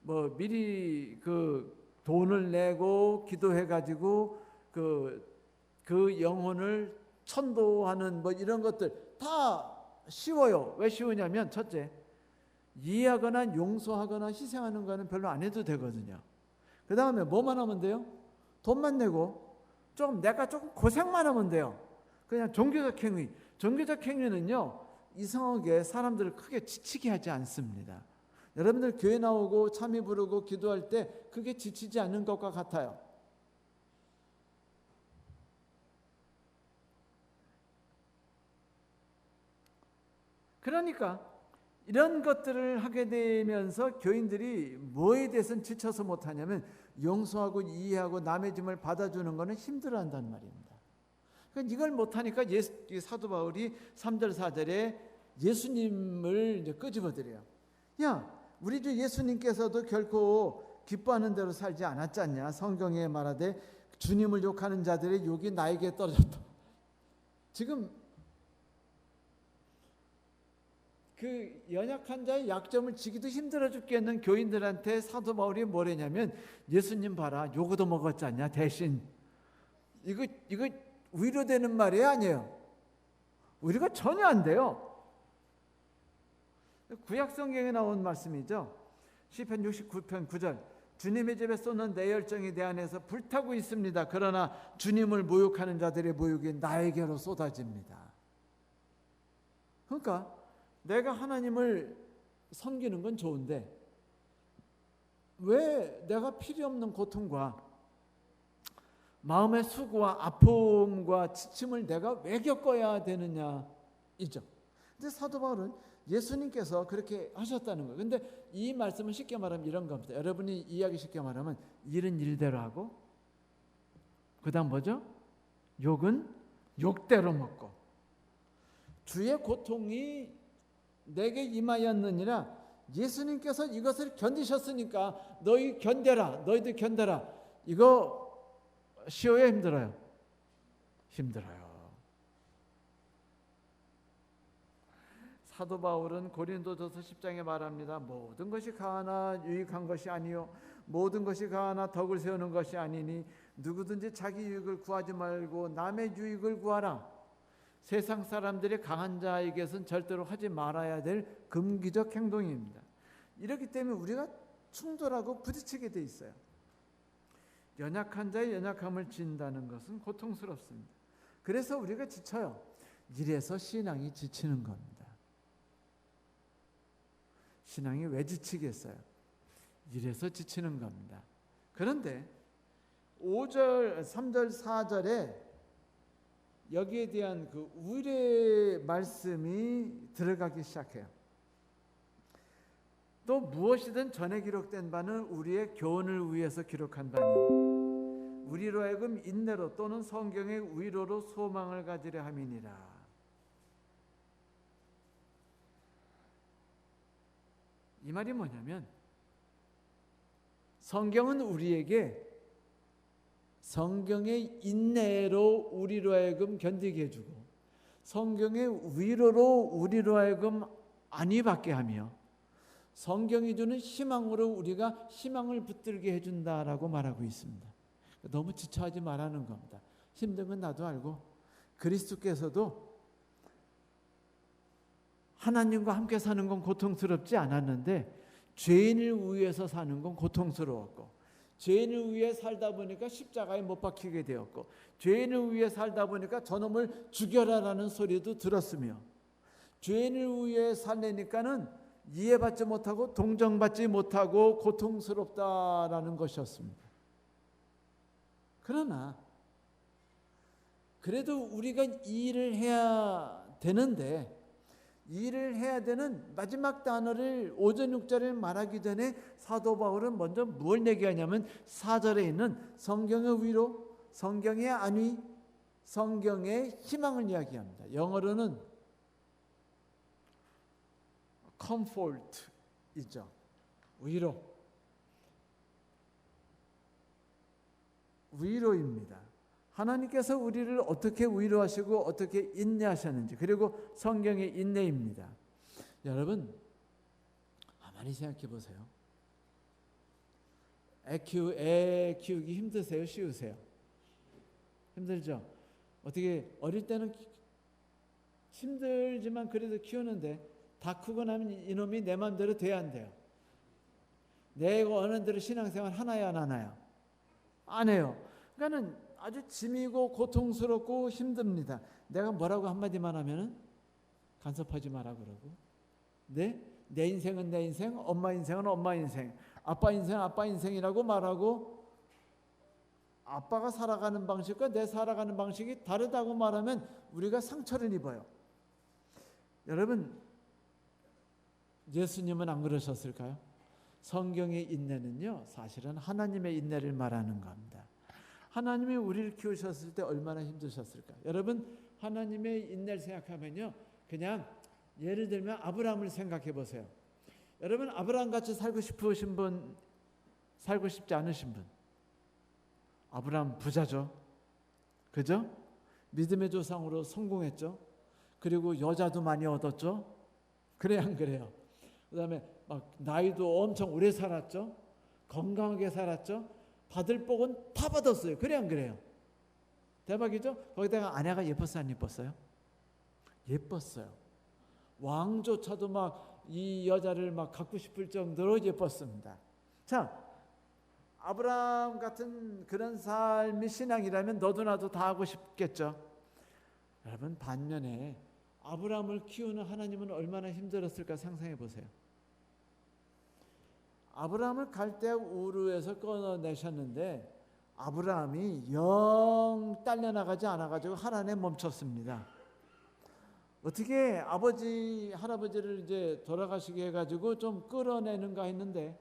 뭐 미리 그 돈을 내고 기도해 가지고 그 영혼을 천도하는 뭐 이런 것들 다 쉬워요. 왜 쉬우냐면 첫째, 이해하거나 용서하거나 희생하는 거는 별로 안 해도 되거든요. 그 다음에 뭐만 하면 돼요? 돈만 내고 내가 조금 고생만 하면 돼요. 그냥 종교적 행위. 종교적 행위는요 이상하게 사람들을 크게 지치게 하지 않습니다. 여러분들 교회 나오고 참여 부르고 기도할 때 그게 지치지 않는 것과 같아요. 그러니까 이런 것들을 하게 되면서 교인들이 뭐에 대해서는 지쳐서 못하냐면 용서하고 이해하고 남의 짐을 받아주는 것은 힘들어한다는 말입니다. 그러니까 이걸 못하니까 사도 바울이 3절 4절에 예수님을 이제 끄집어드려요. 야, 우리 주 예수님께서도 결코 기뻐하는 대로 살지 않았지 않냐. 성경에 말하되 주님을 욕하는 자들의 욕이 나에게 떨어졌다. 지금 그 연약한 자의 약점을 지기도 힘들어 죽겠는 교인들한테 사도 바울이 뭐랬냐면 예수님 봐라 요거도 먹었지 않냐 대신. 이거 위로되는 말이 아니에요. 위로가 전혀 안 돼요. 구약 성경에 나온 말씀이죠. 시편 69편 9절 주님의 집에 쏟는 내 열정이 내 안에서 불타고 있습니다. 그러나 주님을 모욕하는 자들의 모욕이 나에게로 쏟아집니다. 그러니까 내가 하나님을 섬기는 건 좋은데 왜 내가 필요 없는 고통과 마음의 수고와 아픔과 지침을 내가 왜 겪어야 되느냐 이죠. 근데 사도 바울은 예수님께서 그렇게 하셨다는 거예요. 근데 이 말씀은 쉽게 말하면 이런 겁니다. 여러분이 이야기 쉽게 말하면 일은 일대로 하고 그 다음 뭐죠? 욕은 욕대로 먹고 주의 고통이 내게 임하였느니라. 예수님께서 이것을 견디셨으니까 너희 견뎌라. 너희들 견뎌라. 이거 쉬워요? 힘들어요? 힘들어요. 사도 바울은 고린도전서 10장에 말합니다. 모든 것이 가하나 유익한 것이 아니요 모든 것이 가하나 덕을 세우는 것이 아니니 누구든지 자기 유익을 구하지 말고 남의 유익을 구하라. 세상 사람들이 강한 자에게선 절대로 하지 말아야 될 금기적 행동입니다. 이렇기 때문에 우리가 충돌하고 부딪히게 돼 있어요. 연약한 자의 연약함을 진다는 것은 고통스럽습니다. 그래서 우리가 지쳐요. 이래서 신앙이 지치는 겁니다. 신앙이 왜 지치겠어요? 이래서 지치는 겁니다. 그런데 5절, 3절, 4절에 여기에 대한 그 우일의 말씀이 들어가기 시작해요. 또 무엇이든 전에 기록된 바는 우리의 교훈을 위해서 기록한 바니 우리로 하여금 인내로 또는 성경의 위로로 소망을 가지려 함이니라. 이 말이 뭐냐면 성경은 우리에게 성경의 인내로 우리로 하여금 견디게 해주고 성경의 위로로 우리로 하여금 안위 받게 하며 성경이 주는 희망으로 우리가 희망을 붙들게 해준다라고 말하고 있습니다. 너무 지쳐하지 말라는 겁니다. 힘든 건 나도 알고 그리스도께서도 하나님과 함께 사는 건 고통스럽지 않았는데 죄인을 위해서 사는 건 고통스러웠고 죄인을 위해 살다 보니까 십자가에 못 박히게 되었고 죄인을 위해 살다 보니까 저놈을 죽여라라는 소리도 들었으며 죄인을 위해 살려니까는 이해받지 못하고 동정받지 못하고 고통스럽다라는 것이었습니다. 그러나 그래도 우리가 이 일을 해야 되는데 일을 해야 되는 마지막 단어를 5절 6절을 말하기 전에 사도 바울은 먼저 뭘 얘기하냐면 4절에 있는 성경의 위로, 성경의 안위, 성경의 희망을 이야기합니다. 영어로는 comfort이죠. 위로. 위로입니다. 하나님께서 우리를 어떻게 위로하시고 어떻게 인내하셨는지 그리고 성경의 인내입니다. 여러분 가만히 생각해 보세요. 애 키우기 힘드세요? 쉬우세요? 힘들죠? 어떻게 어릴 때는 힘들지만 그래도 키우는데 다 크고 나면 이놈이 내 마음대로 돼야 안 돼요. 내가 원하는 대로 신앙생활 하나요 안 하나요? 안 해요. 그러니까는 아주 짐이고 고통스럽고 힘듭니다. 내가 뭐라고 한마디만 하면은 간섭하지 마라 그러고 내 인생은 내 인생, 엄마 인생은 엄마 인생, 아빠 인생은 아빠 인생이라고 말하고 아빠가 살아가는 방식과 내 살아가는 방식이 다르다고 말하면 우리가 상처를 입어요. 여러분 예수님은 안 그러셨을까요? 성경의 인내는요 사실은 하나님의 인내를 말하는 겁니다. 하나님이 우리를 키우셨을 때 얼마나 힘드셨을까? 여러분 하나님의 인내를 생각하면요 그냥 예를 들면 아브라함을 생각해 보세요. 여러분 아브라함 같이 살고 싶으신 분, 살고 싶지 않으신 분? 아브라함 부자죠. 그죠? 믿음의 조상으로 성공했죠. 그리고 여자도 많이 얻었죠. 그래요 안 그래요? 그 다음에 막 나이도 엄청 오래 살았죠. 건강하게 살았죠. 받을 복은 다 받았어요. 그래 안 그래요? 대박이죠? 거기다가 아내가 예뻤어요 안 예뻤어요? 예뻤어요. 왕조차도 막 이 여자를 막 갖고 싶을 정도로 예뻤습니다. 자, 아브라함 같은 그런 삶이 신앙이라면 너도 나도 다 하고 싶겠죠. 여러분, 반면에 아브라함을 키우는 하나님은 얼마나 힘들었을까 상상해 보세요. 아브라함을 갈대아 우르에서 꺼내셨는데 아브라함이 영 딸려나가지 않아가지고 하란에 멈췄습니다. 어떻게 아버지 할아버지를 이제 돌아가시게 해가지고 좀 끌어내는가 했는데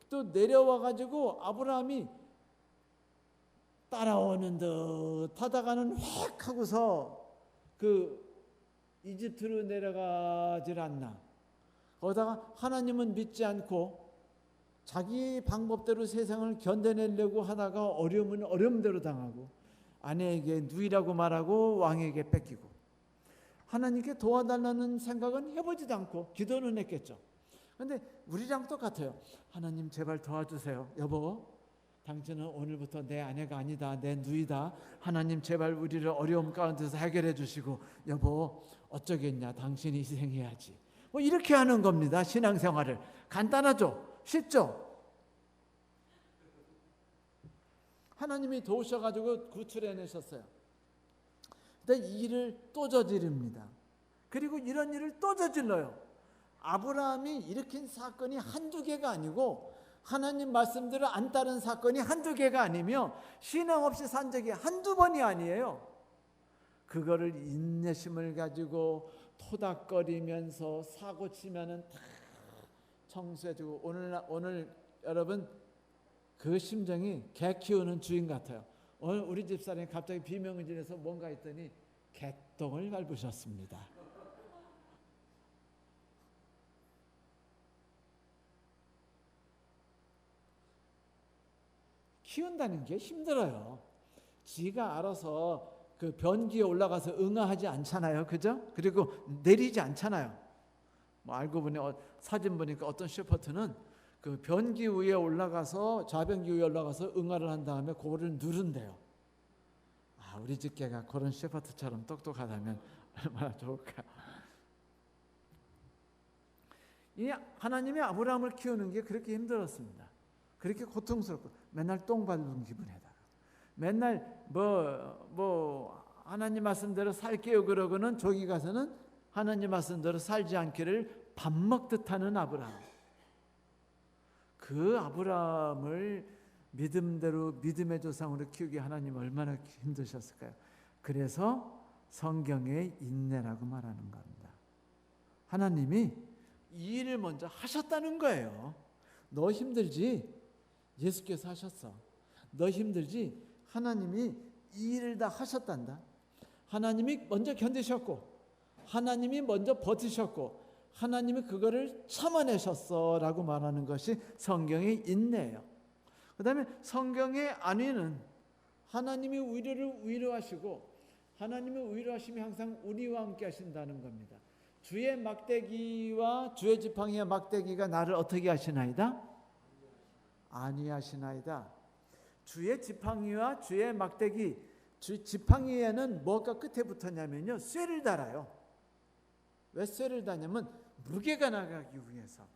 또 내려와가지고 아브라함이 따라오는 듯 하다가는 획 하고서 그 이집트로 내려가질 않나. 거기다가 하나님은 믿지 않고 자기 방법대로 세상을 견뎌내려고 하다가 어려움은 어려움대로 당하고 아내에게 누이라고 말하고 왕에게 뺏기고 하나님께 도와달라는 생각은 해보지도 않고 기도는 했겠죠. 그런데 우리랑 똑같아요. 하나님 제발 도와주세요. 여보, 당신은 오늘부터 내 아내가 아니다, 내 누이다. 하나님 제발 우리를 어려움 가운데서 해결해 주시고 여보 어쩌겠냐, 당신이 희생해야지. 뭐 이렇게 하는 겁니다. 신앙생활을. 간단하죠? 쉽죠? 하나님이 도우셔가지고 구출해내셨어요. 근데 이 일을 또 저지릅니다. 그리고 이런 일을 또 저질러요. 아브라함이 일으킨 사건이 한두 개가 아니고 하나님 말씀대로 안 따른 사건이 한두 개가 아니며 신앙 없이 산 적이 한두 번이 아니에요. 그거를 인내심을 가지고 토닥거리면서 사고치면은 다 청소해주고 오늘 여러분 그 심정이 개 키우는 주인 같아요. 오늘 우리 집사람이 갑자기 비명질해서 뭔가 했더니 개똥을 밟으셨습니다. 키운다는 게 힘들어요. 지가 알아서 그 변기에 올라가서 응아하지 않잖아요. 그죠? 그리고 내리지 않잖아요. 뭐 알고 보니 사진 보니까 어떤 셰퍼트는 그 변기 위에 올라가서 좌변기 위에 올라가서 응아를 한 다음에 그거를 누른대요. 아, 우리 집 개가 그런 셰퍼트처럼 똑똑하다면 얼마나 좋을까. 이 하나님이 아브라함을 키우는 게 그렇게 힘들었습니다. 그렇게 고통스럽고 맨날 똥 밟은 기분에다가 맨날 뭐 하나님 말씀대로 살게요 그러고는 저기 가서는 하나님 말씀대로 살지 않기를 밥 먹듯 하는 아브라함. 그 아브라함을 믿음대로 믿음의 조상으로 키우기 하나님 얼마나 힘드셨을까요? 그래서 성경에 인내라고 말하는 겁니다. 하나님이 이 일을 먼저 하셨다는 거예요. 너 힘들지? 예수께서 하셨어. 너 힘들지? 하나님이 이 일을 다 하셨단다. 하나님이 먼저 견디셨고 하나님이 먼저 버티셨고 하나님이 그거를 참아내셨어 라고 말하는 것이 성경의 인내예요. 그 다음에 성경의 안위는 하나님이 우리를 위로하시고 하나님의 위로하심이 항상 우리와 함께 하신다는 겁니다. 주의 막대기와 주의 지팡이와 막대기가 나를 어떻게 하시나이다? 안위하시나이다. 주의 지팡이와 주의 막대기, 지팡이에는 뭐가 끝에 붙었냐면요, 쇠를 달아요. 왜 쇠를 다냐면 무게가 나가기 위해서.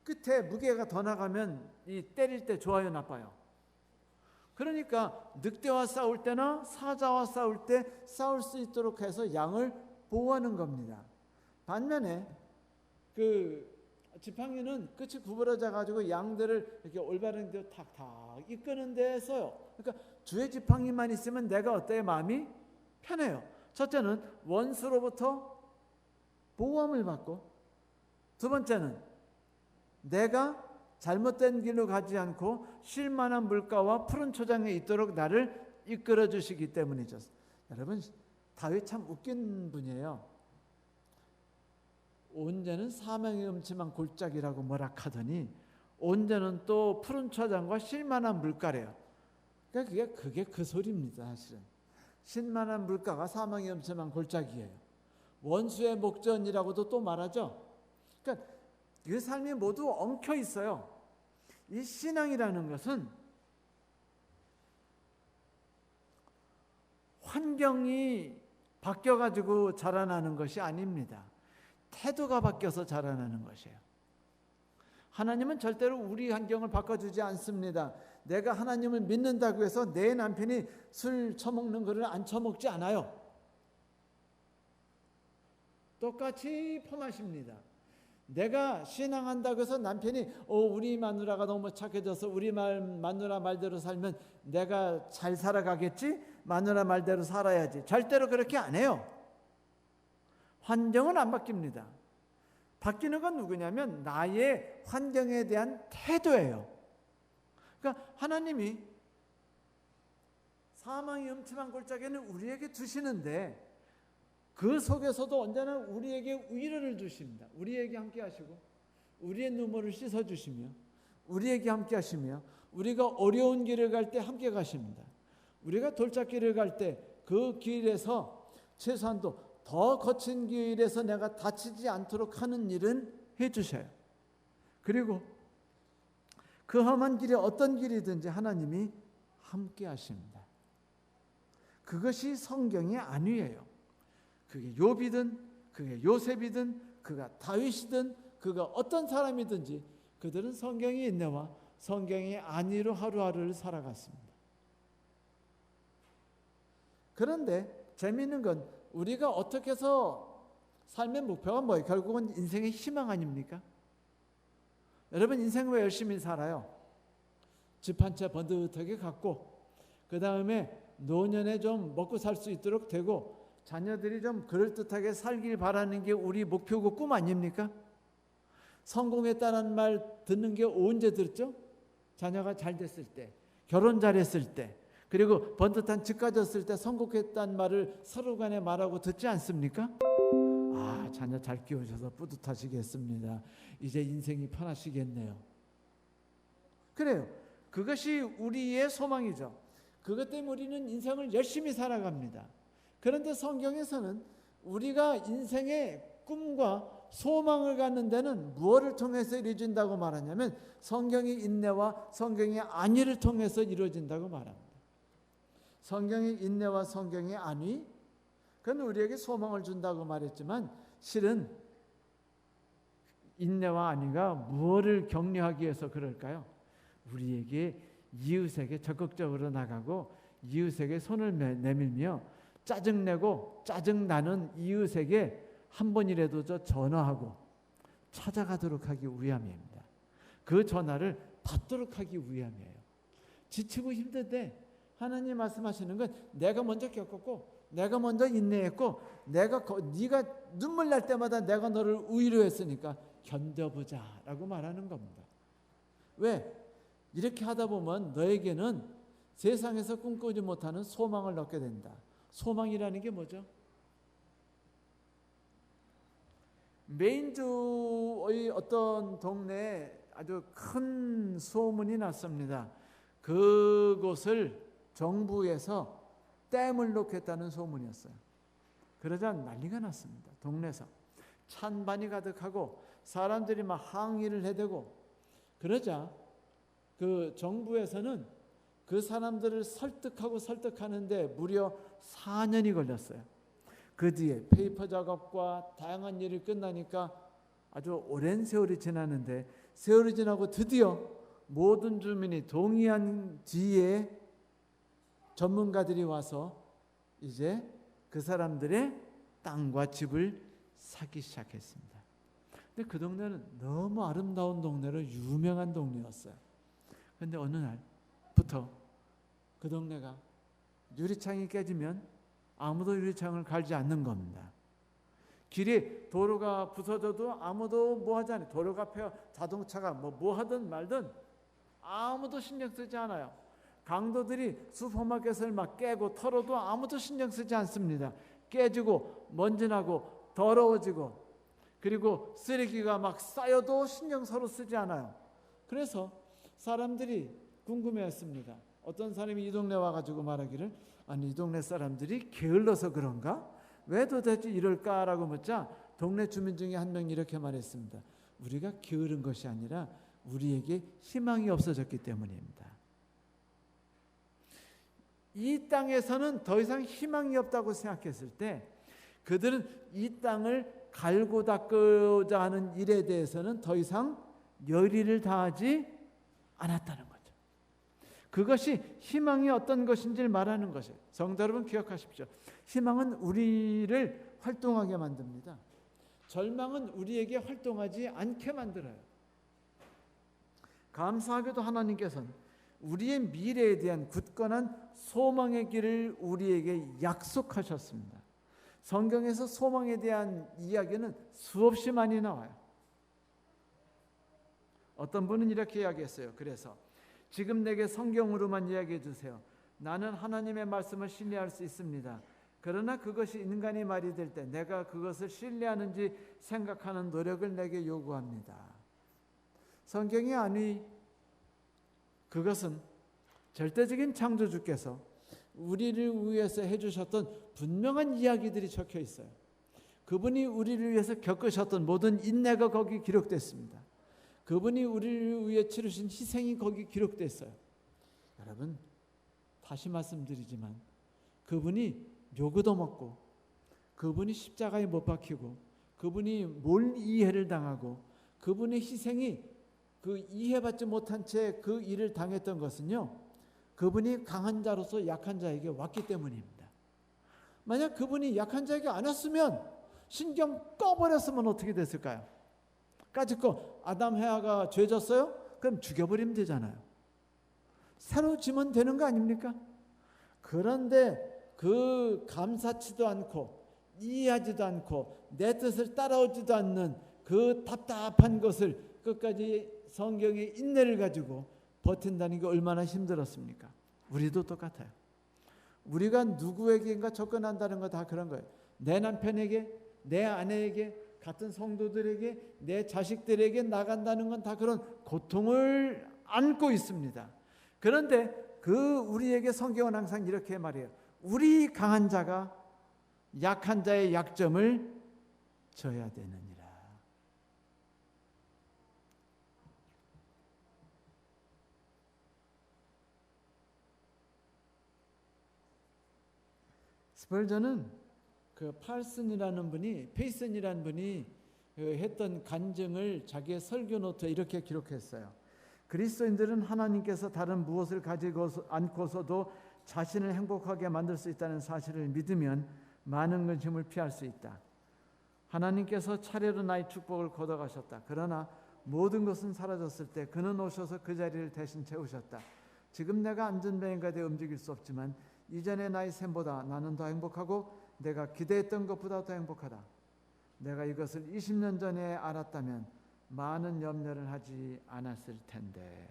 끝에 무게가 더 나가면 이 때릴 때 좋아요 나빠요? 그러니까 늑대와 싸울 때나 사자와 싸울 때 싸울 수 있도록 해서 양을 보호하는 겁니다. 반면에 그 지팡이는 끝이 구부러져 가지고 양들을 이렇게 올바른 데로 탁탁 이끄는 데 써요. 그러니까 주의 지팡이만 있으면 내가 어때요? 마음이 편해요. 첫째는 원수로부터 보호함을 받고, 두 번째는 내가 잘못된 길로 가지 않고 쉴만한 물가와 푸른 초장에 있도록 나를 이끌어 주시기 때문이죠. 여러분, 다윗 참 웃긴 분이에요. 온전은 사망의 음침한 골짜기라고 뭐라 하더니 온전은 또 푸른 초장과 쉴만한 물가래요. 그러니까 그게 그 소리입니다. 사실은 쉴만한 물가가 사망의 음침한 골짜기예요. 원수의 목전이라고도 또 말하죠. 그러니까 그 삶이 모두 엉켜 있어요. 이 신앙이라는 것은 환경이 바뀌어가지고 자라나는 것이 아닙니다. 태도가 바뀌어서 자라나는 것이에요. 하나님은 절대로 우리 환경을 바꿔주지 않습니다. 내가 하나님을 믿는다고 해서 내 남편이 술 처먹는 것을 안 처먹지 않아요. 똑같이 포마십니다. 내가 신앙한다고 해서 남편이 우리 마누라가 너무 착해져서 우리 마누라 말대로 살면 내가 잘 살아가겠지? 마누라 말대로 살아야지. 절대로 그렇게 안 해요. 환경은 안 바뀝니다. 바뀌는 건 누구냐면 나의 환경에 대한 태도예요. 그러니까 하나님이 사망의 음침한 골짜기는 우리에게 주시는데 그 속에서도 언제나 우리에게 위로를 주십니다. 우리에게 함께 하시고 우리의 눈물을 씻어주시며 우리에게 함께 하시며 우리가 어려운 길을 갈 때 함께 가십니다. 우리가 돌짝길을 갈 때 그 길에서 최소한도 더 거친 길에서 내가 다치지 않도록 하는 일은 해주셔요. 그리고 그 험한 길이 어떤 길이든지 하나님이 함께 하십니다. 그것이 성경의 안위예요. 그게 욥이든 그게 요셉이든 그가 다윗이든 그가 어떤 사람이든지 그들은 성경의 인내와 성경의 안위로 하루하루를 살아갔습니다. 그런데 재미있는 건 우리가 어떻게 해서 삶의 목표가 뭐예요? 결국은 인생의 희망 아닙니까? 여러분 인생 왜 열심히 살아요? 집 한 채 번듯하게 갖고 그 다음에 노년에 좀 먹고 살 수 있도록 되고 자녀들이 좀 그럴듯하게 살길 바라는 게 우리 목표고 꿈 아닙니까? 성공했다는 말 듣는 게 언제 들었죠? 자녀가 잘 됐을 때, 결혼 잘했을 때, 그리고 번듯한 집 가졌을 때 성공했다는 말을 서로 간에 말하고 듣지 않습니까? 자녀 잘 키우셔서 뿌듯하시겠습니다. 이제 인생이 편하시겠네요. 그래요. 그것이 우리의 소망이죠. 그것 때문에 우리는 인생을 열심히 살아갑니다. 그런데 성경에서는 우리가 인생의 꿈과 소망을 갖는 데는 무엇을 통해서 이루어진다고 말하냐면 성경의 인내와 성경의 안위를 통해서 이루어진다고 말합니다. 성경의 인내와 성경의 안위, 그건 우리에게 소망을 준다고 말했지만 실은 인내와 안위가 무엇을 격려하기 위해서 그럴까요? 우리에게 이웃에게 적극적으로 나가고 이웃에게 손을 내밀며 짜증내고 짜증나는 이웃에게 한 번이라도 전화하고 찾아가도록 하기 위함입니다. 그 전화를 받도록 하기 위함이에요. 지치고 힘든데 하나님 말씀하시는 건 내가 먼저 겪었고 내가 먼저 인내했고 네가 눈물 날 때마다 내가 너를 위로했으니까 견뎌보자 라고 말하는 겁니다. 왜? 이렇게 하다 보면 너에게는 세상에서 꿈꾸지 못하는 소망을 얻게 된다. 소망이라는 게 뭐죠? 메인주의 어떤 동네에 아주 큰 소문이 났습니다. 그곳을 정부에서 댐을 놓겠다는 소문이었어요. 그러자 난리가 났습니다. 동네에서 찬반이 가득하고 사람들이 막 항의를 해대고 그러자 그 정부에서는 그 사람들을 설득하는데 무려 4년이 걸렸어요. 그 뒤에 페이퍼 작업과 다양한 일이 끝나니까 아주 오랜 세월이 지났는데 세월이 지나고 드디어 모든 주민이 동의한 뒤에 전문가들이 와서 이제 그 사람들의 땅과 집을 사기 시작했습니다. 근데 그 동네는 너무 아름다운 동네로 유명한 동네였어요. 그런데 어느 날부터 그 동네가 유리창이 깨지면 아무도 유리창을 갈지 않는 겁니다. 길이 도로가 부서져도 아무도 뭐 하지 않아요. 도로 앞에 자동차가 뭐 하든 말든 아무도 신경 쓰지 않아요. 강도들이 슈퍼마켓을 막 깨고 털어도 아무도 신경 쓰지 않습니다. 깨지고 먼지나고 더러워지고 그리고 쓰레기가 막 쌓여도 신경 서로 쓰지 않아요. 그래서 사람들이 궁금해했습니다. 어떤 사람이 이 동네 와가지고 말하기를 아니 이 동네 사람들이 게을러서 그런가? 왜 도대체 이럴까라고 묻자 동네 주민 중에 한 명이 이렇게 말했습니다. 우리가 게으른 것이 아니라 우리에게 희망이 없어졌기 때문입니다. 이 땅에서는 더 이상 희망이 없다고 생각했을 때 그들은 이 땅을 갈고 닦고자 하는 일에 대해서는 더 이상 열의를 다하지 않았다는 거죠. 그것이 희망이 어떤 것인지를 말하는 것이에요. 성도 여러분 기억하십시오. 희망은 우리를 활동하게 만듭니다. 절망은 우리에게 활동하지 않게 만들어요. 감사하게도 하나님께서는 우리의 미래에 대한 굳건한 소망의 길을 우리에게 약속하셨습니다. 성경에서 소망에 대한 이야기는 수없이 많이 나와요. 어떤 분은 이렇게 이야기했어요. 그래서 지금 내게 성경으로만 이야기해 주세요. 나는 하나님의 말씀을 신뢰할 수 있습니다. 그러나 그것이 인간의 말이 될 때 내가 그것을 신뢰하는지 생각하는 노력을 내게 요구합니다. 성경이 아니, 그것은 절대적인 창조주께서 우리를 위해서 해주셨던 분명한 이야기들이 적혀 있어요. 그분이 우리를 위해서 겪으셨던 모든 인내가 거기 기록됐습니다. 그분이 우리를 위해 치르신 희생이 거기 기록됐어요. 여러분, 다시 말씀드리지만 그분이 묘고도 먹고, 그분이 십자가에 못 박히고, 그분이 몰이해를 당하고, 그분의 희생이 그 이해받지 못한 채 그 일을 당했던 것은요, 그분이 강한 자로서 약한 자에게 왔기 때문입니다. 만약 그분이 약한 자에게 안 왔으면, 신경 꺼버렸으면 어떻게 됐을까요? 까짓거 아담 해아가 죄 졌어요? 그럼 죽여버리면 되잖아요. 새로 지면 되는 거 아닙니까? 그런데 그 감사치도 않고 이해하지도 않고 내 뜻을 따라오지도 않는 그 답답한 것을 끝까지 성경의 인내를 가지고 버틴다는 게 얼마나 힘들었습니까? 우리도 똑같아요. 우리가 누구에게인가 접근한다는 거 다 그런 거예요. 내 남편에게, 내 아내에게, 같은 성도들에게, 내 자식들에게 나간다는 건 다 그런 고통을 안고 있습니다. 그런데 그 우리에게 성경은 항상 이렇게 말해요. 우리 강한 자가 약한 자의 약점을 져야 되느니라. 스펄전은 그 페이슨이라는 분이 했던 간증을 자기의 설교 노트에 이렇게 기록했어요. 그리스도인들은 하나님께서 다른 무엇을 가지고 않고서도 자신을 행복하게 만들 수 있다는 사실을 믿으면 많은 근심을 피할 수 있다. 하나님께서 차례로 나의 축복을 걷어가셨다. 그러나 모든 것은 사라졌을 때 그는 오셔서 그 자리를 대신 채우셨다. 지금 내가 안전뱅이가 되어 움직일 수 없지만 이전의 나의 셈보다 나는 더 행복하고 내가 기대했던 것보다 더 행복하다. 내가 이것을 20년 전에 알았다면 많은 염려를 하지 않았을 텐데.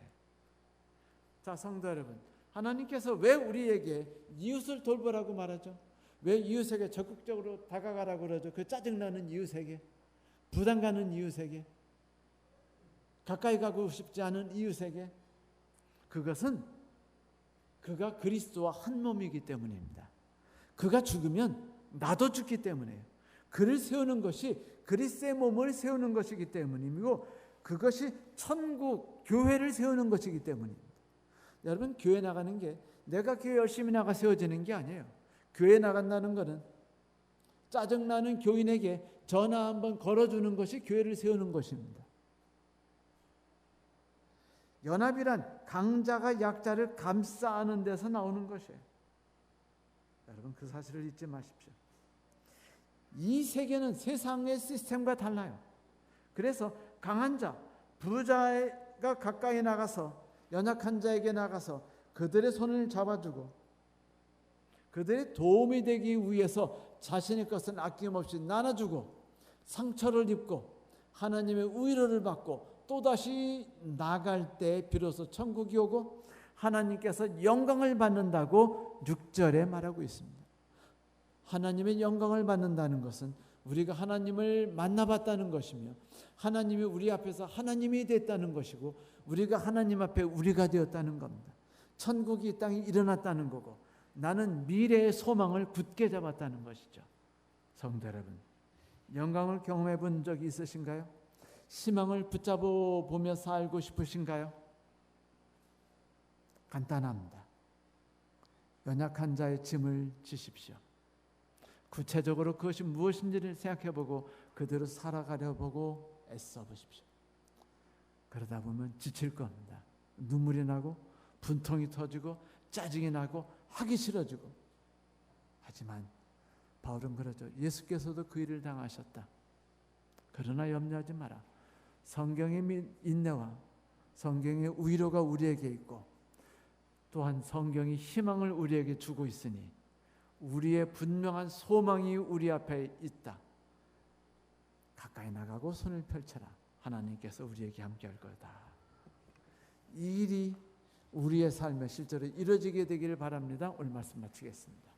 자, 성도 여러분, 하나님께서 왜 우리에게 이웃을 돌보라고 말하죠? 왜 이웃에게 적극적으로 다가가라고 그러죠? 그 짜증나는 이웃에게, 부담 가는 이웃에게, 가까이 가고 싶지 않은 이웃에게. 그것은 그가 그리스도와 한 몸이기 때문입니다. 그가 죽으면 나도 죽기 때문에요. 그를 세우는 것이 그리스도의 몸을 세우는 것이기 때문이고, 그것이 천국 교회를 세우는 것이기 때문입니다. 여러분, 교회 나가는 게 내가 교회 열심히 나가 세워지는 게 아니에요. 교회 나간다는 것은 짜증나는 교인에게 전화 한번 걸어주는 것이 교회를 세우는 것입니다. 연합이란 강자가 약자를 감싸 안는 데서 나오는 것이에요. 여러분, 그 사실을 잊지 마십시오. 이 세계는 세상의 시스템과 달라요. 그래서 강한 자, 부자가 가까이 나가서 연약한 자에게 나가서 그들의 손을 잡아주고 그들의 도움이 되기 위해서 자신의 것은 아낌없이 나눠주고 상처를 입고 하나님의 위로를 받고 또다시 나갈 때 비로소 천국이 오고 하나님께서 영광을 받는다고 6절에 말하고 있습니다. 하나님의 영광을 받는다는 것은 우리가 하나님을 만나봤다는 것이며 하나님이 우리 앞에서 하나님이 됐다는 것이고 우리가 하나님 앞에 우리가 되었다는 겁니다. 천국이 이 땅에 일어났다는 거고 나는 미래의 소망을 굳게 잡았다는 것이죠. 성도 여러분, 영광을 경험해 본 적이 있으신가요? 희망을 붙잡아 보며 살고 싶으신가요? 간단합니다. 연약한 자의 짐을 지십시오. 구체적으로 그것이 무엇인지를 생각해 보고 그대로 살아가려 보고 애써 보십시오. 그러다 보면 지칠 겁니다. 눈물이 나고 분통이 터지고 짜증이 나고 하기 싫어지고. 하지만 바울은 그러죠. 예수께서도 그 일을 당하셨다. 그러나 염려하지 마라. 성경의 인내와 성경의 위로가 우리에게 있고 또한 성경이 희망을 우리에게 주고 있으니 우리의 분명한 소망이 우리 앞에 있다. 가까이 나가고 손을 펼쳐라. 하나님께서 우리에게 함께할 거다. 이 일이 우리의 삶에 실제로 이루어지게 되기를 바랍니다. 오늘 말씀 마치겠습니다.